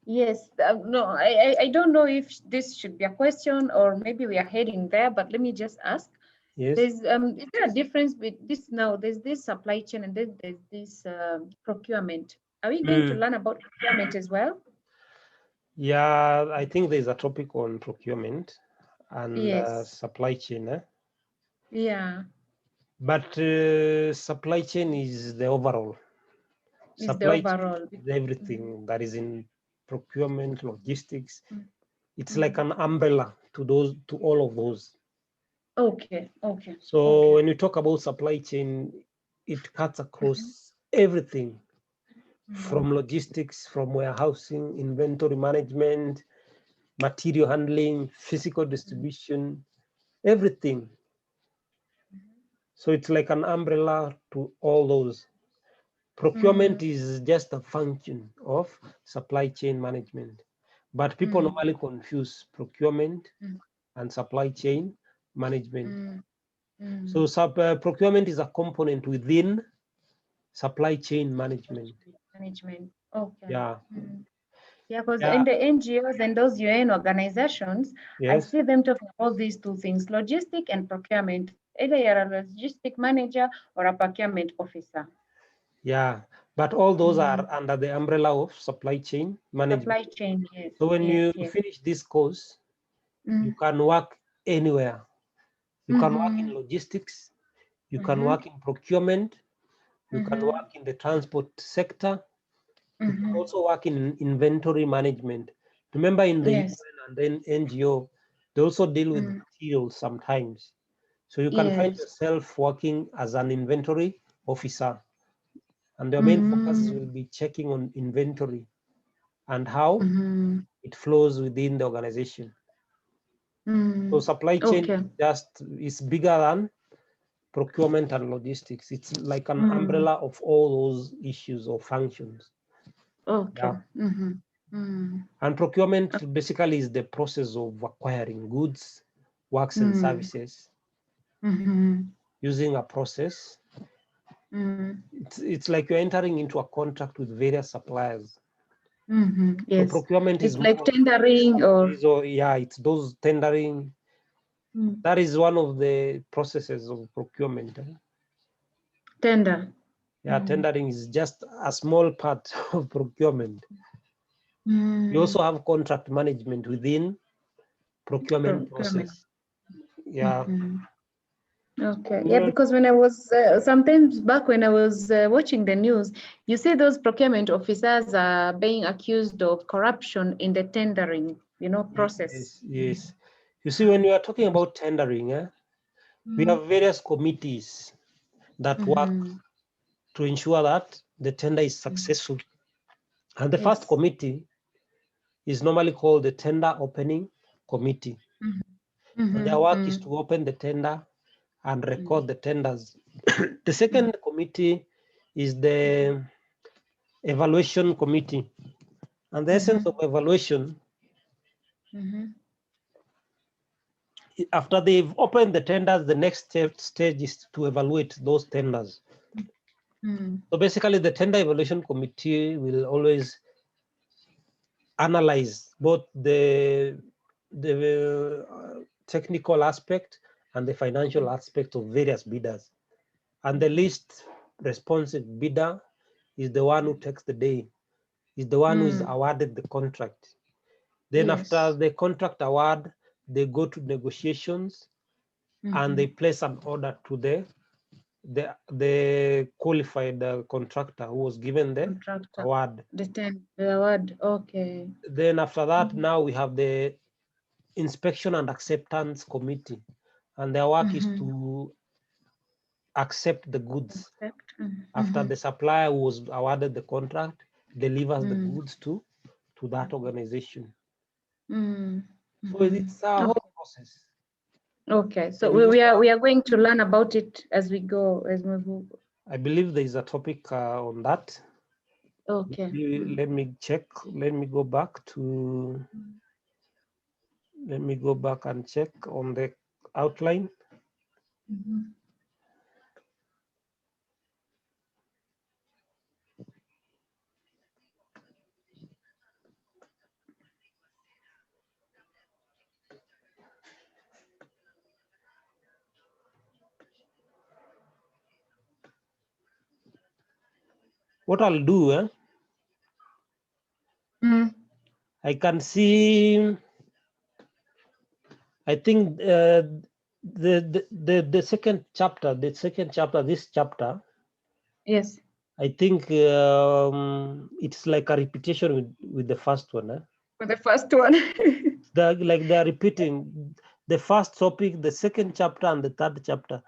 yes. No, I don't know if this should be a question or maybe we are heading there, but let me just ask. Yes. Is there a difference with this now? There's this supply chain and then there's this procurement. Are we going to Mm. learn about procurement as well? Yeah, I think there's a topic on procurement and Yes. supply chain. Yeah. But supply chain is the overall. Is the Supply chain overall. is everything that is in procurement, logistics. Mm, It's like mm. an umbrella to all of those. Okay. Okay. So Okay. when you talk about supply chain, it cuts Mhm, across everything mhm, from logistics, from warehousing, inventory management, material handling, physical distribution, everything. So it's like an umbrella to all those. Procurement mm, is just a function of supply chain management. But people mm, normally confuse procurement mm, and supply chain management. mm, So mm. procurement is a component within supply chain management. Management. Okay. Yeah. Mm. Yeah, because in Yeah. the NGOs and those UN organizations, I Yes. see them talking about these two things, logistic and procurement. Either you're a logistic manager or a procurement officer. Yeah. But all those Mm. are under the umbrella of supply chain management. Supply chain, yes, So when yes, you yes. finish this course, you Mm. can work anywhere You can work in logistics, you can work in procurement, you can work in the transport sector, you can also work in inventory management. Remember in the Yes. UN and then NGO, they also deal with materials sometimes. So you can find Yes. yourself working as an inventory officer, and your main focus will be checking on inventory and how it flows within the organization. So supply chain Okay. is bigger than procurement and logistics. It's like an umbrella of all those issues or functions. Okay. Yeah. And procurement basically is the process of acquiring goods, works, and services using a process. It's like you're entering into a contract with various suppliers. Yes. So procurement It's is like more, tendering or yeah, it's those tendering. That is one of the processes of procurement. tender. Yeah, tendering is just a small part of procurement. You also have contract management within procurement process. Yeah. Okay. Yeah, because when I was sometimes back when I was watching the news, you see those procurement officers are being accused of corruption in the tendering, process. Yes. You see, when we are talking about tendering, we have various committees that work to ensure that the tender is successful. And the first committee is normally called the Tender Opening Committee. And their work is to open the tender and record the tenders. The second committee is the Evaluation Committee. And the essence of evaluation, after they've opened the tenders, the next stage is to evaluate those tenders. So basically, the Tender Evaluation Committee will always analyze both the technical aspect and the financial aspect of various bidders. And the least responsive bidder is the one who takes the day, is the one who is awarded the contract. Then after the contract award, they go to negotiations and they place an order to the qualified contractor who was given the award. The award, okay. Then after that, now we have the Inspection and Acceptance Committee, and their work is to accept the goods after the supplier who was awarded the contract delivers the goods to that organization. So it's a whole process. Okay, so And we are going to learn about it as we go, as we move. I believe there is a topic on that. Okay. Let me check. Let me go back and check on the outline. What I'll do, I can see. I think the second chapter, this chapter. Yes. I think it's like a repetition with the first one. For the first one. They're repeating the first topic, the second chapter, and the third chapter.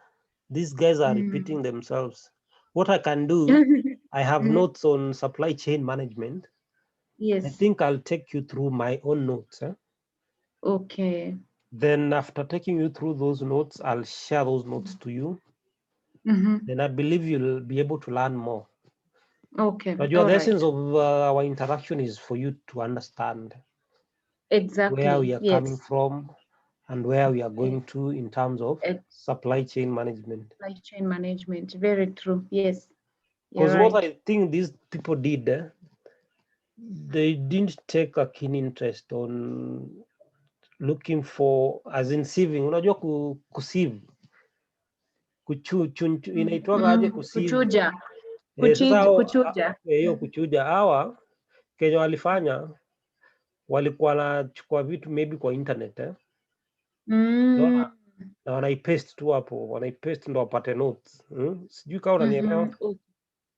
These guys are repeating themselves. What I can do, I have notes on supply chain management. Yes. I think I'll take you through my own notes. Okay. Then after taking you through those notes, I'll share those notes to you. Then I believe you'll be able to learn more. Okay. But the essence of our interaction is for you to understand exactly where we are coming from and where we are going to in terms of supply chain management. Supply chain management, very true. Yes. Because what I think these people did, they didn't take a keen interest on looking for, as in sieving. Unajua kusieve, inaitwaga aje kusieve? Kuchuja. Sasa Kuchuja. hiyo kuchuja, hawa Kenya walifanya, walikuwa wanachukua vitu maybe kwa internet. na wanaipaste tu hapo, wanaipaste ndo wapate notes. Sijui kama unanielewa.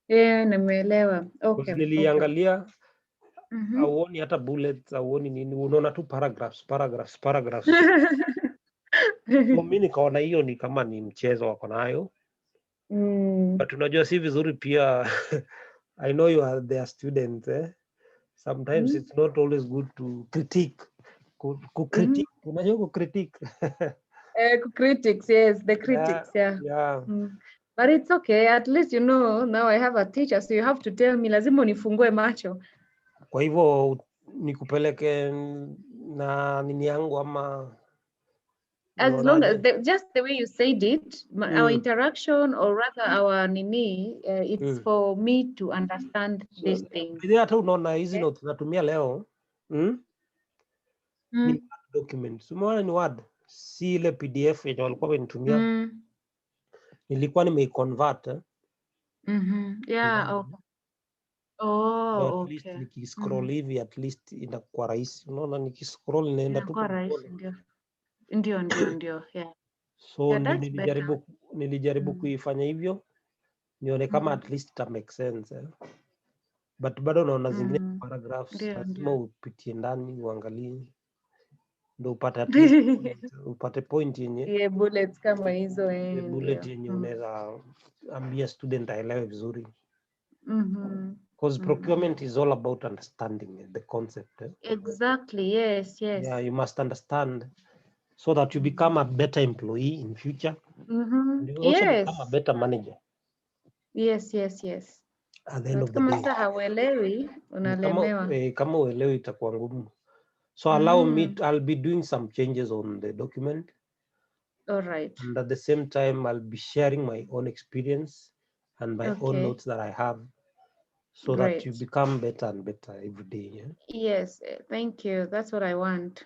Yeah, nimeelewa. Okay. Niliangalia auoni hata bullets, auoni nini, unaona tu paragraphs. So mimi nikaona hiyo ni kama ni mchezo wako nayo. But unajua si vizuri pia. I know you are their student, sometimes it's not always good to critique. Critique, unajua critique. Critics, yes, the critics, yeah. But it's okay, at least you know now I have a teacher, so you have to tell me, lazima unifungue macho. Kwa hivyo nikupeleke na nini yangu ama as long as just the way you said it, our interaction or rather our nini, it's for me to understand these things. Hata unaona hizi notes natumia leo ni documents. Umeona ni Word, si ile PDF yenye walikuwa wamenitumia. Nilikuwa nimeiconvert. Yeah, okay. Oh, at least nikiscroll hivi at least inakuwa rahisi. Unaona nikiscroll inaenda tu rahisi, ndio, yeah. So yeah, nilijaribu kuifanya hivyo nione kama at least it make sense. But bado naona zingine paragraphs lazima upitie ndani uangalie ndio upate at least upate point yenye bullets kama hizo bullet yenye unaweza ambia student aelewe vizuri. Because procurement is all about understanding the concept. Exactly, yes. Yeah, you must understand so that you become a better employee in future. And you also become a better manager. Yes. At the end of the day. Kama hauelewi unalemewa. Kama uelewi itakuwa ngumu. So allow me, I'll be doing some changes on the document. All right. And at the same time, I'll be sharing my own experience and my own notes that I have. So that you become better and better every day. Yeah? Yes, thank you. That's what I want.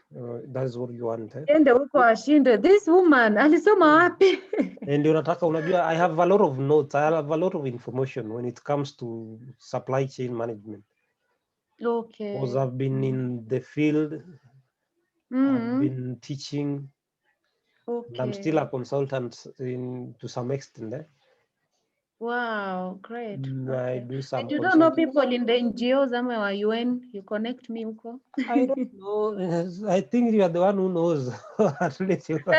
That's what you want. Ende huko ashinde. This woman alisoma wapi? And unajua, I have a lot of notes. I have a lot of information when it comes to supply chain management. Okay. Because I've been in the field. I've been teaching. Okay. And I'm still a consultant to some extent. Wow, great. I do some. And you don't know people in the NGOs ama wa UN, you connect me huko? I don't know. I think you are the one who knows. At least you are.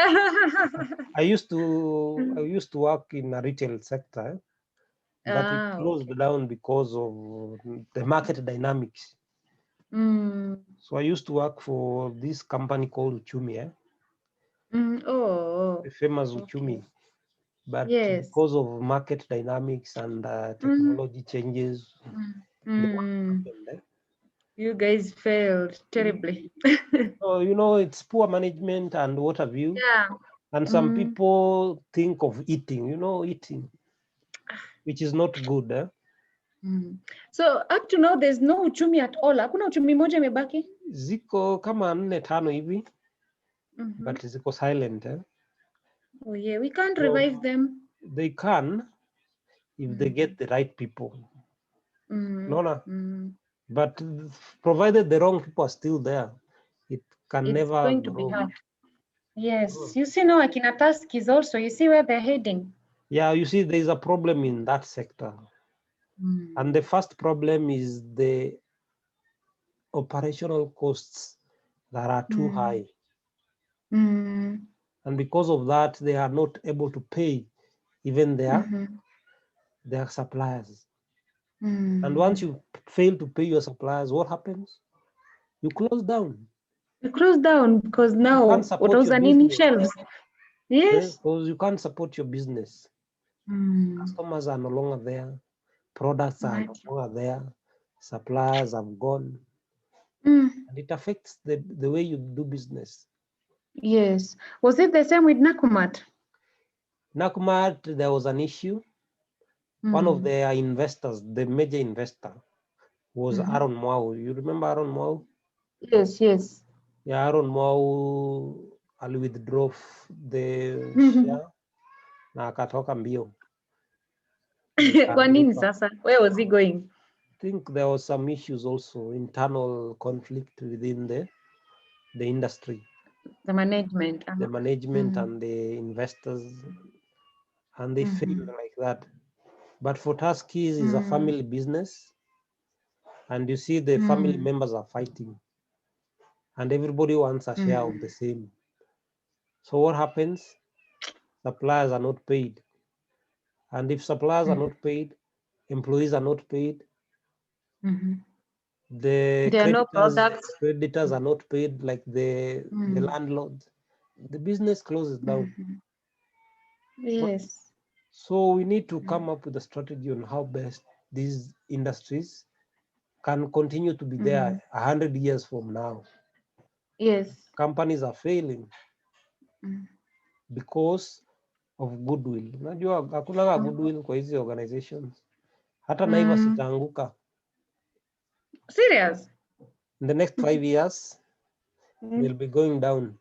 I used to work in a retail sector, but it closed down because of the market dynamics. So I used to work for this company called Uchumi. The famous Uchumi. But because of market dynamics and technology changes, you guys failed terribly. So, it's poor management and what have you. Yeah. And some people think of eating, which is not good. So up to now, there's no uchumi at all. Hakuna uchumi moja imebaki? Ziko kama 4-5 hivi, but ziko silent. Oh yeah, we can't revive them. They can if they get the right people. But provided the wrong people are still there, it can never going to be hard. Yes, you see now Akina Task is also, you see where they're heading. Yeah, you see there is a problem in that sector. And the first problem is the operational costs that are too high. And because of that, they are not able to pay even their suppliers. And once you fail to pay your suppliers, what happens? You close down. You close down because now what was an shelves? Yes. Because you can't support your business. Customers are no longer there. Products are no longer there. Suppliers have gone. And it affects the way you do business. Yes. Was it the same with Nakumat? Nakumat, there was an issue. One of their investors, the major investor, was Aaron Mwau. You remember Aaron Mwau? Yes. Yeah, Aaron Mwau withdraw the share na akatoka mbio. Kwa nini sasa? Where was he going? I think there was some issues also, internal conflict within the industry. The management. the management Mm. and the investors, and they fail Mhm. like that. But for Tuskies is a Mm. family business, and you see the family Mm. members are fighting, and everybody wants a share of Mm. the same. So what happens? Suppliers are not paid, and if suppliers are Mm. not paid, employees are not paid, Mhm. the There are no products. creditors are not paid, like the Mm. landlord, the business closes down. Mhm. But Yes. so we need to Mm. come up with a strategy on how best these industries can continue to be Mhm. there 100 years from now. Yes. Companies are failing Mm. because of goodwill. Unajua hakuna Mhm. goodwill kwa hizi organizations. Hata Naivas Mm. itaanguka Serious? in the next 5 years, Mm. they'll be going down.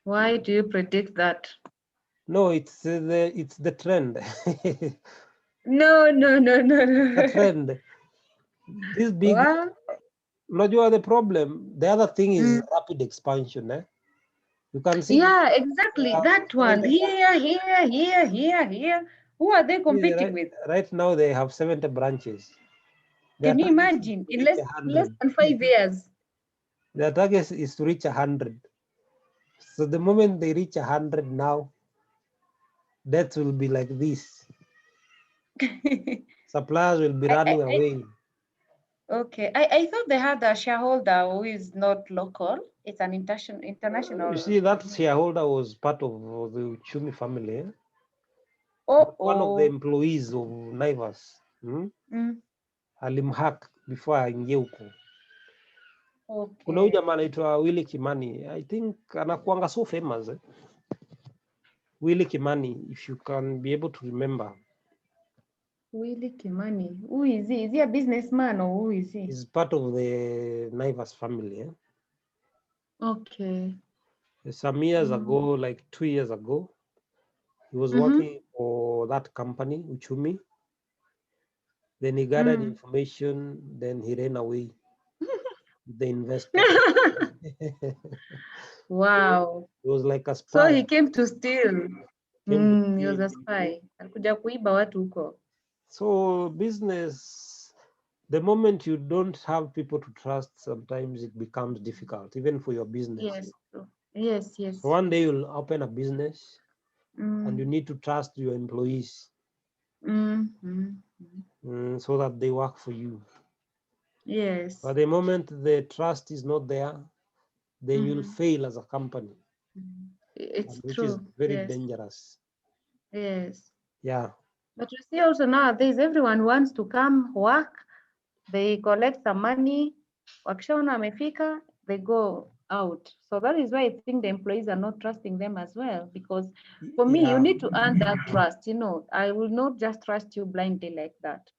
Why do you predict that? No, it's the trend. No, no, no, no, The no. trend. This big, What? unajua the problem. The other thing is Mm. rapid expansion. You can see Yeah, exactly. That one. 70 Here, here, here, here, here. Who are they competing right, with? right now they have 70 branches. Their Can you target is imagine? to In reach less 100. than 5 years. Their target is to reach 100. So the moment they reach 100 now, that will be like this. Suppliers will be running I away. okay. I thought they had a shareholder who is not local. It's an You international see, that company. shareholder was part of the Chumi family. Oh, One of the oh. employees of Naivas Mm, alimhack before aingie huko. Kuna huyu okay. jamaa anaitwa Willy Kimani. I think anakuanga so famous. Willy Kimani, if you can be able to remember. Willy Kimani. Who is he? Is he a businessman or who is he? He's part of the Naivas family. Okay. Some years Mm. ago, like 2 years ago, he was Mm-hmm. working for that company, Uchumi. Then he gathered Mm. information, then he ran away with the investor. Wow. He was like a So spy. he came to steal. Came to He was steal. a spy. Alikuja kuiba watu huko. So business, the moment you don't have people to trust, sometimes it becomes difficult, even for your business. Yes. True. Yes, So yes. one day you'll open a business and you Mm. need to trust your employees Mm. Mm. so that they work for you. Yes. But the moment the trust is not there, then you'll Mm-hmm. fail as a company, It's which is true. very Yes. dangerous. Yes. Yeah. But you see also nowadays everyone wants to come work, they collect some money, wakishaona wamefika, they go out. So that is why I think the employees are not trusting them as well. Because for me, you Yeah. need to earn that trust. I will not just trust you blindly like that.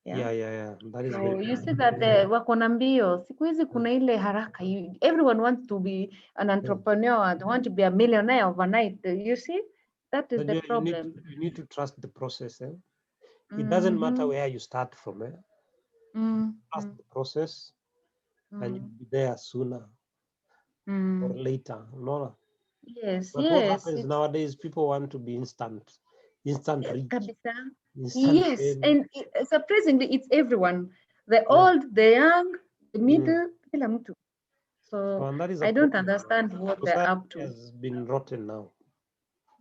Yeah. Yeah. That is So very you true. see that wako na mbio. Siku hizi kuna ile haraka. Everyone wants to be an entrepreneur. They want to be a millionaire overnight. You see, that is But the you problem. need to trust the process. It doesn't matter Mm-hmm. where you start from. Trust Mm-hmm. the process, and you'll be there sooner or Mm. later. No. Yes, But what yes, happens it's nowadays? People want to be instant rich, kabisa. instant Yes, fame. and surprisingly, it's everyone. The Yeah. old, the young, the Mm. middle, kila mtu. So So and that is a I don't problem. understand what they're Society up to. has been rotten now.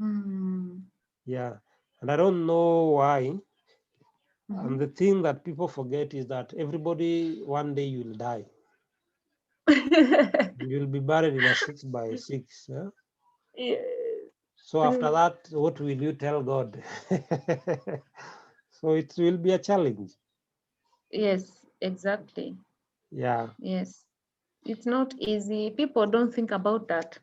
Mm. Yeah. And I don't know why. Mhm. And the thing that people forget is that everybody one day you'll die. You'll be buried in a 6x6. Yeah? Yes. So after that, what will you tell God? So it will be a challenge. Yes, exactly. Yeah. Yes. It's not easy. People don't think about that,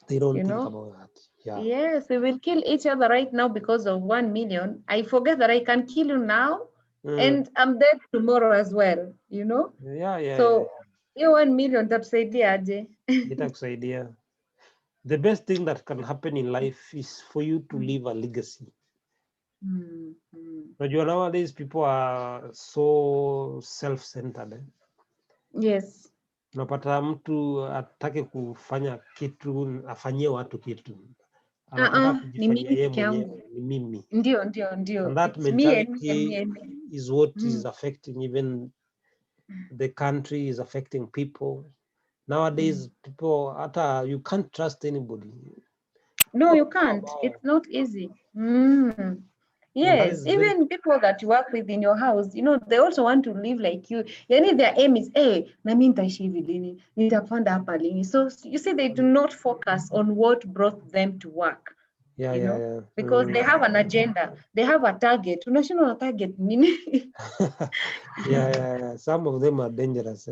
They don't you think know? about that. Yeah. Yes, we will kill each other right now because of 1 million. I forget that I can kill you now Mm. and I'm dead tomorrow as well. Yeah. So hiyo 1 million tatusaidia aje? Itakusaidia. The best thing that can happen in life is for you to Mm, leave a legacy. mm, mm. Najua nowadays people are so self-centered. Yes. Unapata mtu atake kufanya kitu, afanyie watu kitu, anataka Ni kujifanyia mimi yeye peke mwenyewe, yangu. ni mimi. Ndio. And that It's me and me and mentality me and me. is what is affecting even the country, is affecting people. Nowadays, people, you can't trust anybody. No, you can't. It's not easy. And that Yes, is very, even people that you work with in your house, they also want to live like you. Yani their aim is, hey, na mimi nitaishi hivi lini, nitapanda hapa lini. So you see, they do not focus on what brought them to work. yeah. Because they have an agenda, they have a target. Unashindwa na target nini? yeah. Some of them are dangerous.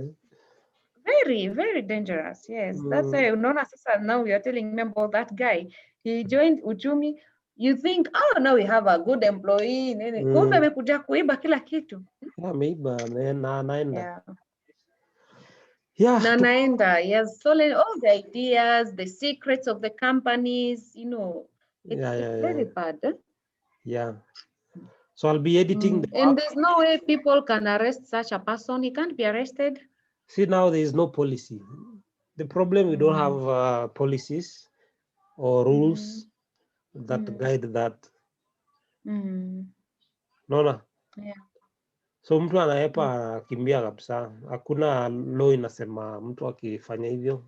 Very, very dangerous. Yes, that's why unaona sasa now you are telling me about that guy. He joined Uchumi. You think, oh, now we have a good employee. Kumbe amekuja kuiba kila kitu. Ameiba na anaenda. Yeah. Yeah. Na naenda. He has stolen all the ideas, the secrets of the companies. It's very bad. Yeah. So I'll be editing the And there's no way people can arrest such a person. He can't be arrested. See, now there is no policy. The problem, we don't have policies or rules that guide that. Naona? Yeah. So mtu anaepa kimbia kabisa. Hakuna law inasema mtu akifanya hivyo.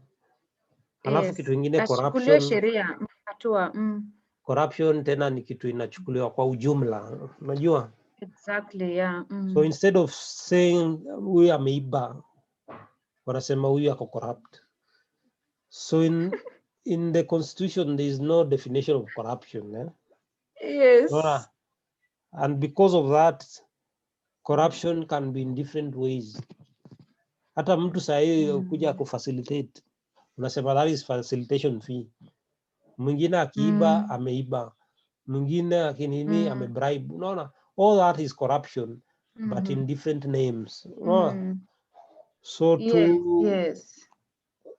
Alafu kitu ingine, achukuliwe sheria hatua. Corruption tena ni kitu inachukuliwa kwa ujumla. Unajua? Exactly, yeah. So instead of saying huyu ameiba, wanasema huyu ako corrupt. So in the constitution there is no definition of corruption. Yes. And because of that, corruption can be in different ways. Hata mtu sahi kuja kufacilitate, unasema that is facilitation fee. Mwingine akiiba ameiba, mwingine akinini amebribe. Unaona, all that is corruption, but in different names. So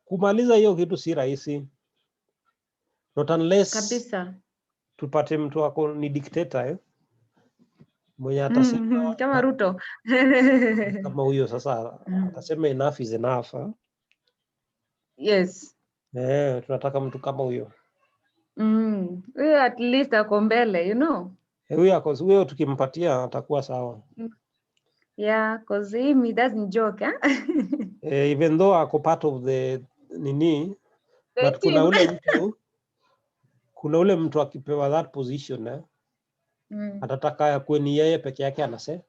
kumaliza hiyo kitu si rahisi, not unless kabisa tupate mtu wako ni dictator mwenye atasema kama Ruto kama huyo sasa atasema enough is enough. Yes. Tunataka mtu kama huyo. At least ako mbele, Huyo tukimpatia atakuwa sawa. Yeah, because he doesn't joke, Even though ako part of the nini, but kuna ule mtu akipewa that position atataka akuwe ni yeye peke yake anasema.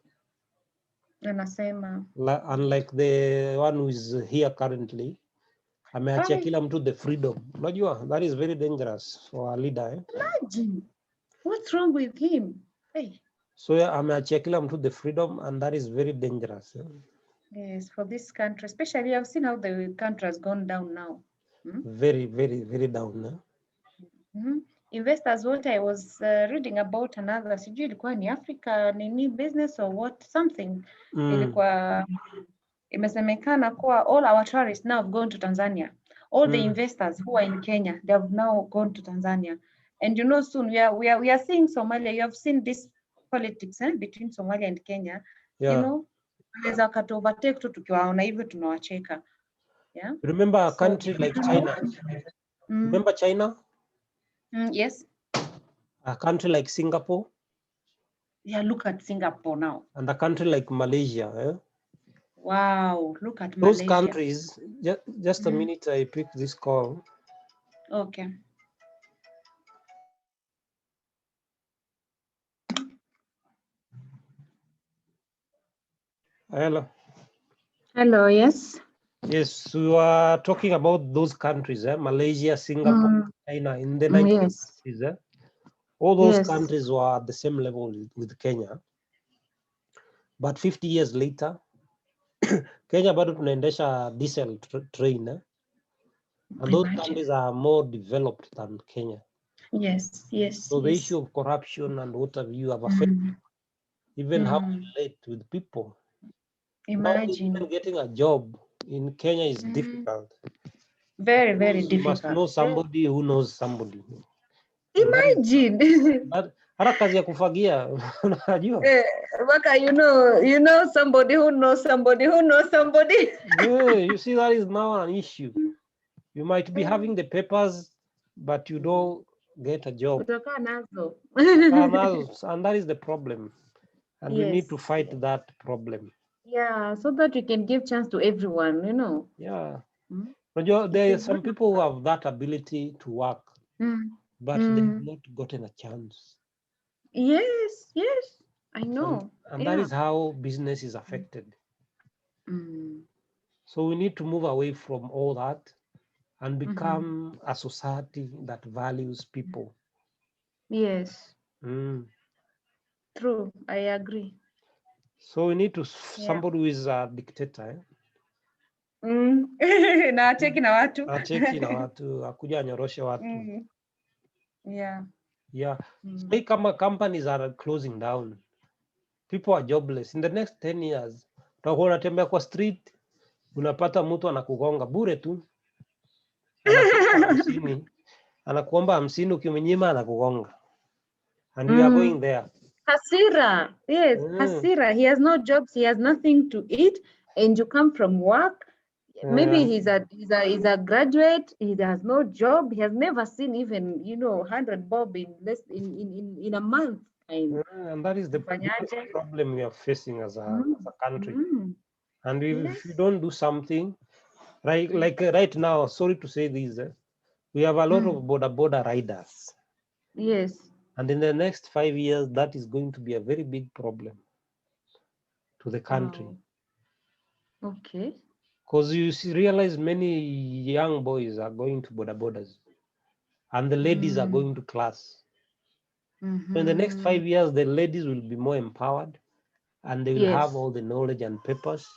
Unlike the one who is here currently, ameachia kila mtu the freedom. Unajua, that is very dangerous for a leader. Imagine. What's wrong with him? Hey. So ameachia kila mtu the freedom, and that is very dangerous. Yes, for this country, especially I've seen how the country has gone down now. Very, very, very down. Investors, what I was reading about another, sijui ilikuwa ni Africa nini business or what something, ilikuwa imesemekana kuwa all our tourists now have gone to Tanzania. All the investors who are in Kenya, they have now gone to Tanzania. And soon we are seeing Somalia. You have seen this politics between Somalia and Kenya. Yeah. Wanaweza wakatu overtake tu tukiwaona hivyo tunawacheka. Yeah. Remember a country like China? Remember China? Yes. A country like Singapore? Yeah, look at Singapore now. And a country like Malaysia. Wow, look at those Malaysia. Countries, just a minute, I picked this call. Okay. Hello. Hello, yes. Yes, we were talking about those countries, Malaysia, Singapore, China, in the 1960s. All those countries were at the same level with Kenya. But 50 years later, Kenya bado tunaendesha diesel train. And those countries are more developed than Kenya. Yes. So the issue of corruption and what have you have affected even how we relate with people. Imagine. Even getting a job in Kenya is difficult. Very, very difficult. You must know somebody who knows somebody. Imagine. hata kazi ya kufagia unajua. Waka, you know somebody who knows somebody who knows somebody. Yeah, you see, that is now an issue. You might be having the papers, but you don't get a job. Utakaa nazo. And that is the problem. And we need to fight that problem. Yeah, so that we can give chance to everyone, you know. Yeah. Mm. There are some people who have that ability to work, but they have not gotten a chance. Yes, I know. And that is how business is affected. So we need to move away from all that and become a society that values people. Yes. True, I agree. So we need to somebody who is a dictator. Na acheki na watu. Acheki na watu, akuja anyoroshe watu. Yeah. Say kama companies are closing down, people are jobless. In the next 10 years, utakuwa unatembea kwa street, unapata mtu anakugonga bure tu, anakuomba 50, ukimnyima anakugonga. And we are going there. Hasira, yes, Hasira. He has no jobs, he has nothing to eat, and you come from work. Maybe he's a graduate. He has no job. He has never seen even 100 bob in a month. And that is the problem we are facing as a country. And if you don't do something, like right now, sorry to say this, we have a lot of border riders. Yes. And in the next 5 years, that is going to be a very big problem to the country. Okay. Because you realize many young boys are going to borders, and the ladies are going to class. So in the next 5 years, the ladies will be more empowered, and they will have all the knowledge and papers.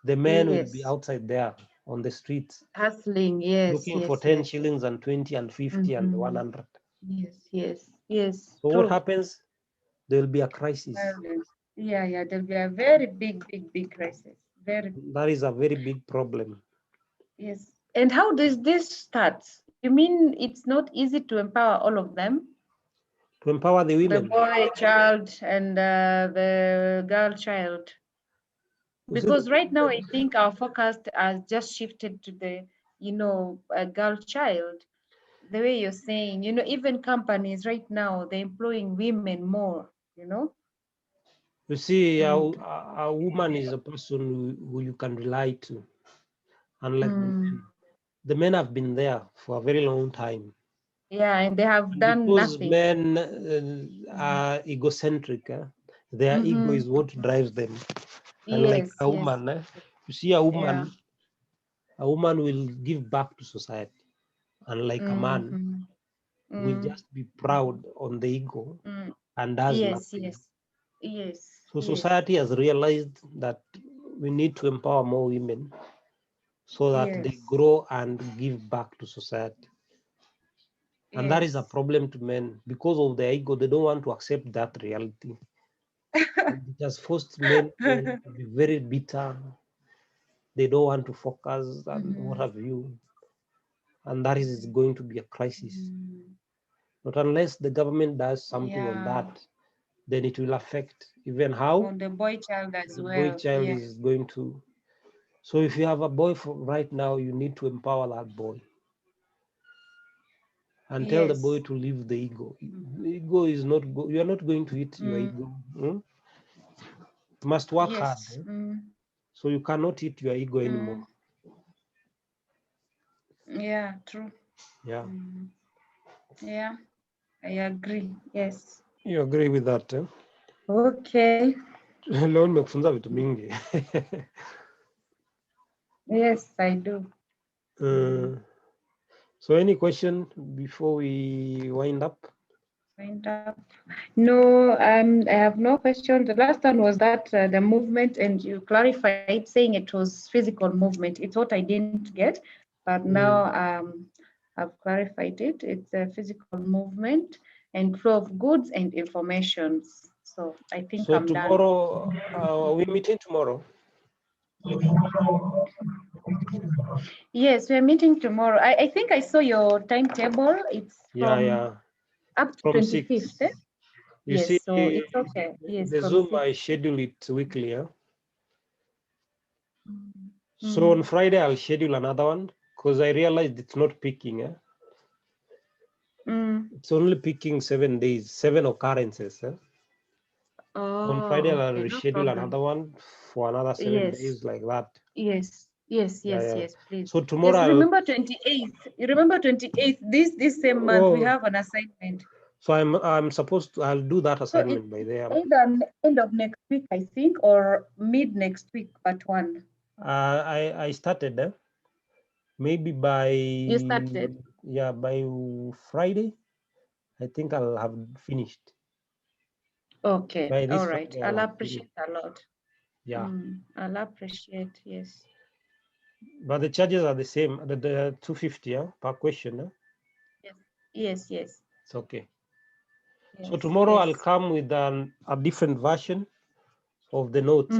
The men will be outside there on the streets, hustling, looking for 10 shillings and 20 and 50 and 100. Yes. So what happens? There will be a crisis. Yeah, there'll be a very big crisis. That is a very big problem. Yes. And how does this start? You mean it's not easy to empower all of them? To empower the women? The boy child and the girl child. Because right now, I think our focus has just shifted to the, a girl child. The way you're saying, even companies right now, they're employing women more, You see, a woman is a person who you can rely to. Unlike the men have been there for a very long time. Yeah, and they have done because nothing. Men are egocentric. Their ego is what drives them. And like a woman, you see a woman will give back to society. Unlike a man, will just be proud on the ego and does nothing. So society has realized that we need to empower more women so that they grow and give back to society. And that is a problem to men. Because of their ego, they don't want to accept that reality. And it has forced men to be very bitter. They don't want to focus on what have you. And that is going to be a crisis. But unless the government does something on that, then it will affect even how on the boy child as the well. boy child is going to. So if you have a boy right now, you need to empower that boy. And tell the boy to leave the ego. The ego is not, you are not going to eat your ego. You must work hard. So you cannot eat your ego anymore. Yeah, true. Yeah. Yeah, I agree. Yes. You agree with that? Okay. Leo nimekufunza vitu mingi. Yes, I do. So any question before we wind up? No, I have no question. The last one was that the movement, and you clarified saying it was physical movement. It's what I didn't get, but now I've clarified it. It's a physical movement and flow of goods and information. So I think so I'm tomorrow, are we meeting tomorrow? Yes, we're meeting tomorrow. I think I saw your timetable. It's from up to 25th. You see, Yes, so it's okay. Yes, the from Zoom, 6. I schedule it weekly. Yeah? So on Mm. Friday, I'll schedule another one because I realized it's not picking. Yeah? Mm. It's only picking 7 days, 7 occurrences. Yeah? So on Friday, Oh, I'll okay, no reschedule another problem. one for another 7 Yes, days like that. yes, yes, Yeah, yes, yeah. yes, please. So tomorrow Yes, I'll. remember 28th. You remember 28th. This same month we Oh, have an assignment. so I'm supposed to. I'll do that So it's assignment by there. either end of next week, I think, or mid next week, part 1. I started maybe by You started? by Friday. I think I'll have finished Okay, by this all right. Friday. I'll I'll have finished. appreciate a lot. Yeah, I'll appreciate, yes. but the charges are the same. The 250 per question. Yes, yes, yes, It's okay. So yes, tomorrow I'll yes. come with a different version of the notes.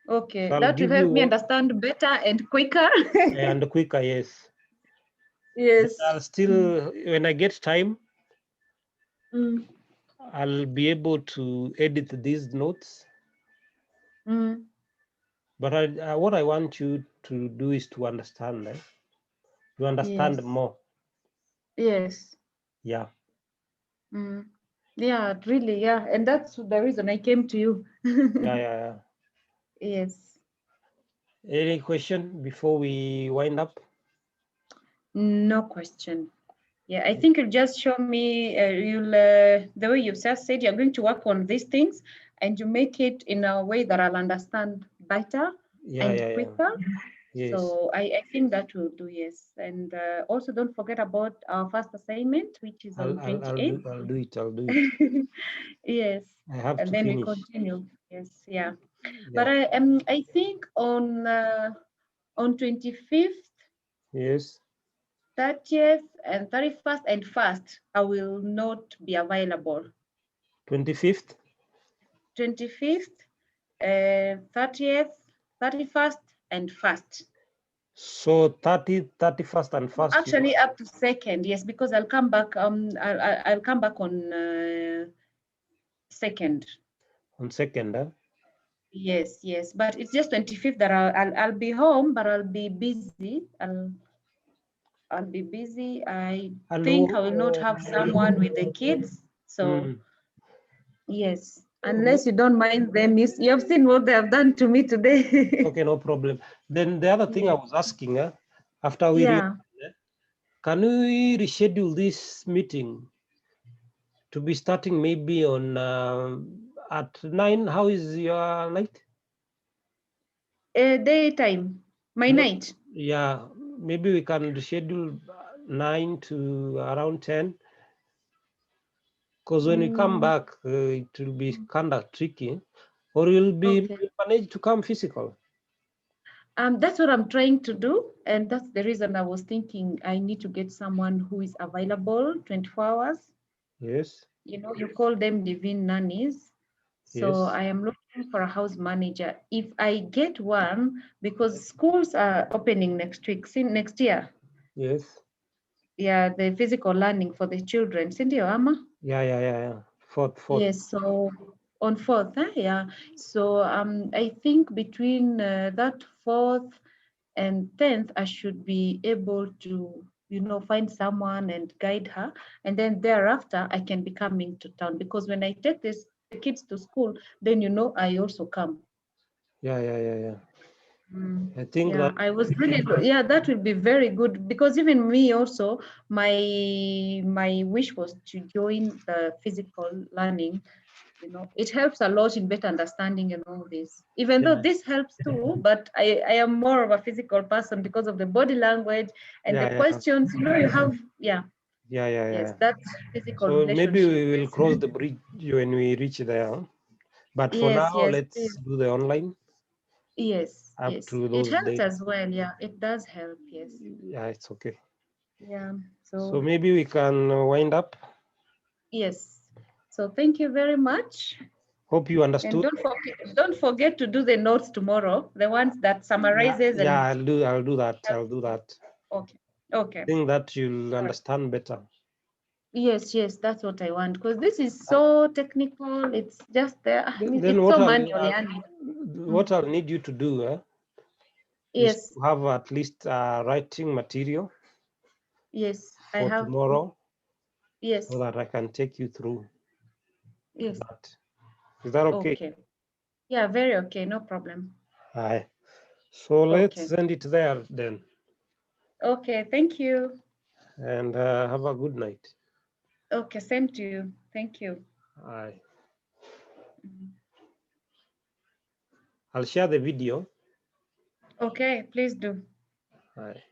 Okay, So I'll that will give you help me one understand better and quicker. and quicker. Yes. Then Yes. I'll still, when I get time, Mm, I'll be able to edit these notes. mm, But what I want you to do is to understand. You understand yes. more. Yes. Yeah. Mm. Yeah, really, yeah. And that's the reason I came to you. Yeah. Yes. Any question before we wind up? No question. Yeah, I think you'll just show me, the way you've just said, you're going to work on these things and you make it in a way that I'll understand better and Yeah. quicker. Yes. So I think that will do, yes. And also don't forget about our first assignment, which is on I'll do 28th. I'll do it. Yes. I have And to then we finish. continue. Yes, yeah. But Yeah. I think on 25th, Yes. 30th, and 31st and 1st, I will not be available. 25th. 25th, 30th, 31st, and 1st. So 30, 31st and No, first. actually, up to 2nd, yes, because I'll come back. I'll come back on 2nd. On 2nd. Yes, yes, but it's just 25th that I'll be home, but I'll be busy. I'll be busy. I think I will not Hello. have someone with the kids. So Mm. yes, unless you don't mind them. You have seen what they have done to me today. Okay, no problem. Then the other thing I Yes. was asking, after we Yeah. can we reschedule this meeting to be starting maybe on at 9? How is your night? Daytime. My No, night. yeah, maybe we can reschedule 9 to around 10. Because when we come Mm, back, it will be kind of tricky. Or you'll okay. manage to come physical. That's what I'm trying to do, and that's the reason I was thinking I need to get someone who is available 24 hours. Yes, You call them living nannies. So yes, I am looking for a house manager. If I get one, because schools are opening next week, next year. yes. Yeah, the physical learning for the children. Cindy Ama? Yeah. Fourth. Yes, so on 4th, yeah. So I think between that 4th and 10th, I should be able to, find someone and guide her. And then thereafter, I can be coming to town because when I take the kids to school, then I also come. Yeah. I think Yeah, that, I was really good. Yeah, that would be very good because even me also, my wish was to join the physical learning. It helps a lot in better understanding and all this. Even though yeah, this helps too, but I am more of a physical person because of the body language and the yeah. questions. You have, yeah, yes, Yeah. that physical So maybe relationship. we will Yes, cross the bridge when we reach there. But for yes, now, yes, let's please. do the online Yes, up yes. to It those helps days. as well. Yeah, it does help. Yes. Yeah, it's okay. Yeah. So So maybe we can wind up. yes. So thank you very much. Hope you And understood. don't forget to do the notes tomorrow, the ones that summarizes Yeah, and I'll do that. helps. Okay. Okay. Think that you'll All right. understand better. Yes, yes, that's what I want, because this is so technical. It's just there. I mean, Then it's what so I'll, manual, yani. what I'll need you to do is Yes, to have at least writing material yes, I for have. tomorrow Yes, so that I can take you through yes. that. Is that okay? Okay. Yeah, very okay. No problem. Aye. So let's Okay. send it there then, Okay. Thank you. and have a good night. Okay. Same to you. Thank you. Aye. Mhm. I'll share the video. Okay. Please do. Aye.